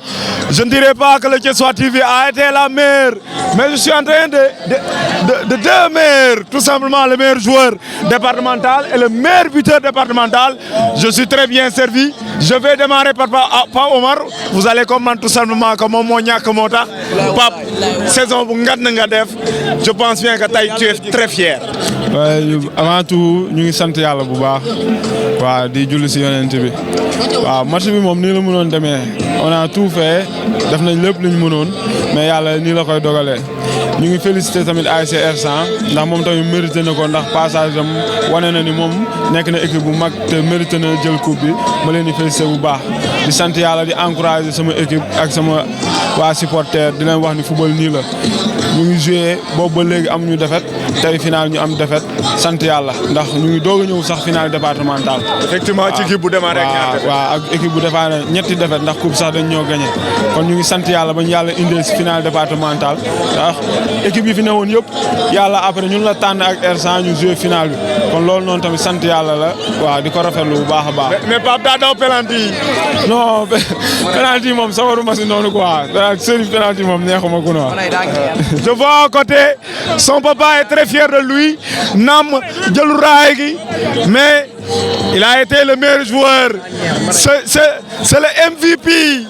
Je ne dirais pas que le Thiessois TV a été la meilleure, mais je suis en train de deux meilleurs, tout simplement le meilleur joueur départemental et le meilleur buteur départemental. Je suis très bien servi. Je vais démarrer par Pape Omar. Vous allez comprendre tout simplement comment mon ñàkk moo tax Pape saison bu ngat na nga def. Je pense bien que tey tu es très fier. Avant tout ñu ngi sant yàlla bu baax waaw di julli si yonent bi waaw match bi moom nii la mënoon demee on a tout fait def nañ lépp lu ñu mënoon mais yàlla nii la koy dogalee ñu ngi félicité tamit ASC R100 ndax moom tamit mérité na ko ndax passage am wane na ni moom nekk na équipe bu mag te mérité na jël coupe bi ma leen di félicité bu baax di sant yàlla di encourager sama équipe ak sama waa supporter di leen wax ni football nii la ñu ngi joué boobu ba léegi amuñu défaite tey final ñu am défaite sant yàlla ndax ñu ngi doog a ñëw sax final départemental. effectivement ci équipe bu démarré ak ñaar défaite waaw ak équipe bu démarré ñetti défaite ndax coupe sax dañ ñoo gagné kon ñu ngi sant yàlla bañ yàlla indee si final départemental ndax équipe yi fi newoon yëpp yàlla après ñun la tànn ak R100 ñu joué final bi kon loolu noonu tamit sant yàlla la waaw di ko rafetlu bu baax a baax. mais Pape daa daw penalty. non penalty moom sawaruma si noonu quoi série penalty moom neexuma ko noonu. Je vois à côté, son papa est très fier de lui, Nam Djelouraïgi, mais il a été le meilleur joueur. C'est le MVP.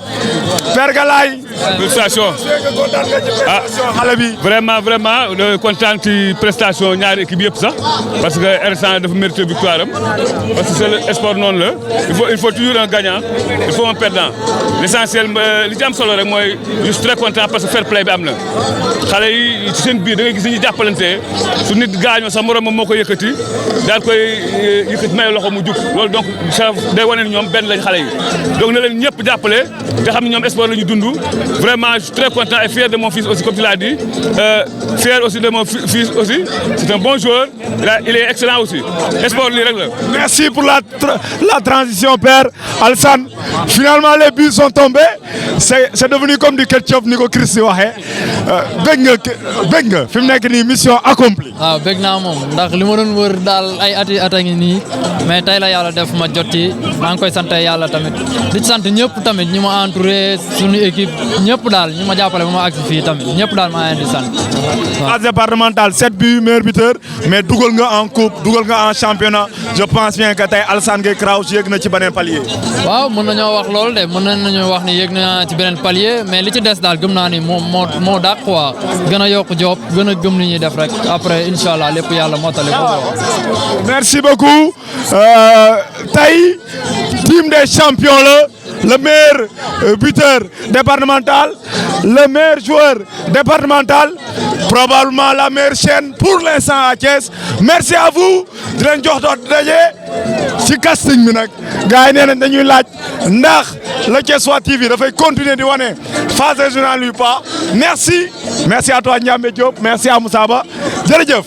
Père Galaye. Prestation. Vraiment content ci prestation ñaari équipe yëpp sax parce que R100 dafa mérité victoire am parce que c'est le sport noonu la il faut toujours un gagnant il faut un perdant l'essentiel li ci am solo rek mooy je suis très content parce que fair play bi am na xale yi ci seen biir da ngay gis ni ñu jàppalante su nit gaañoo sax moroom moo ko yëkkati daal koy yëkkati may loxo mu jug loolu donc ça day wane ni ñoom benn lañ xale yi donc na leen ñëpp jàppale te xam ne ñoom sport la ñu dund vraiment je suis très content et fier de mon fils aussi comme tu l'as dit fier aussi de mon fils aussi c'est un bon joueur il est excellent aussi sport lii rek la. Merci pour la transition père Alassane finalement les buts sont tombés c'est devenu comme du ketchup ni ko Christy waxee bëgg nga fi mu nekk nii mission accomplie. waaw bëgg naa moom ndax li ma doon wër daal ay ati ngi nii mais tey la yàlla def ma jot ci maa ngi koy sant yàlla tamit di sant ñëpp tamit ñi ma entouré suñu équipe ñëpp daal ñi ma jàppale ba ma agsi fii tamit ñëpp daal maa leen di sant. Phase départementale 7 buts meilleur buteur mais dugal nga en coupe dugal nga en championnat je pense bien que tey Alassane Gueye Craos yéeg na ci beneen palier. waaw mën nañoo wax loolu de mën nañoo wax ni yéeg na ci beneen palier mais li ci des daal gëm naa ni moo dàq quoi gën a yokk job gën a gëm li ñuy def rek après incha allah lépp yàlla mottali ko. merci beaucoup tey team des champions le meilleur buteur départemental le meilleur joueur départemental probablement la meilleure chaîne pour l'instant à Thiès merci à vous di leen jox doot daje ci casting bi nag gars yi nee nañ dañuy laaj ndax le Thiessois TV dafay continuer di wane phase régionale ou pas merci à toi Ndiamé Diop merci à Moussa Ba jërëjëf.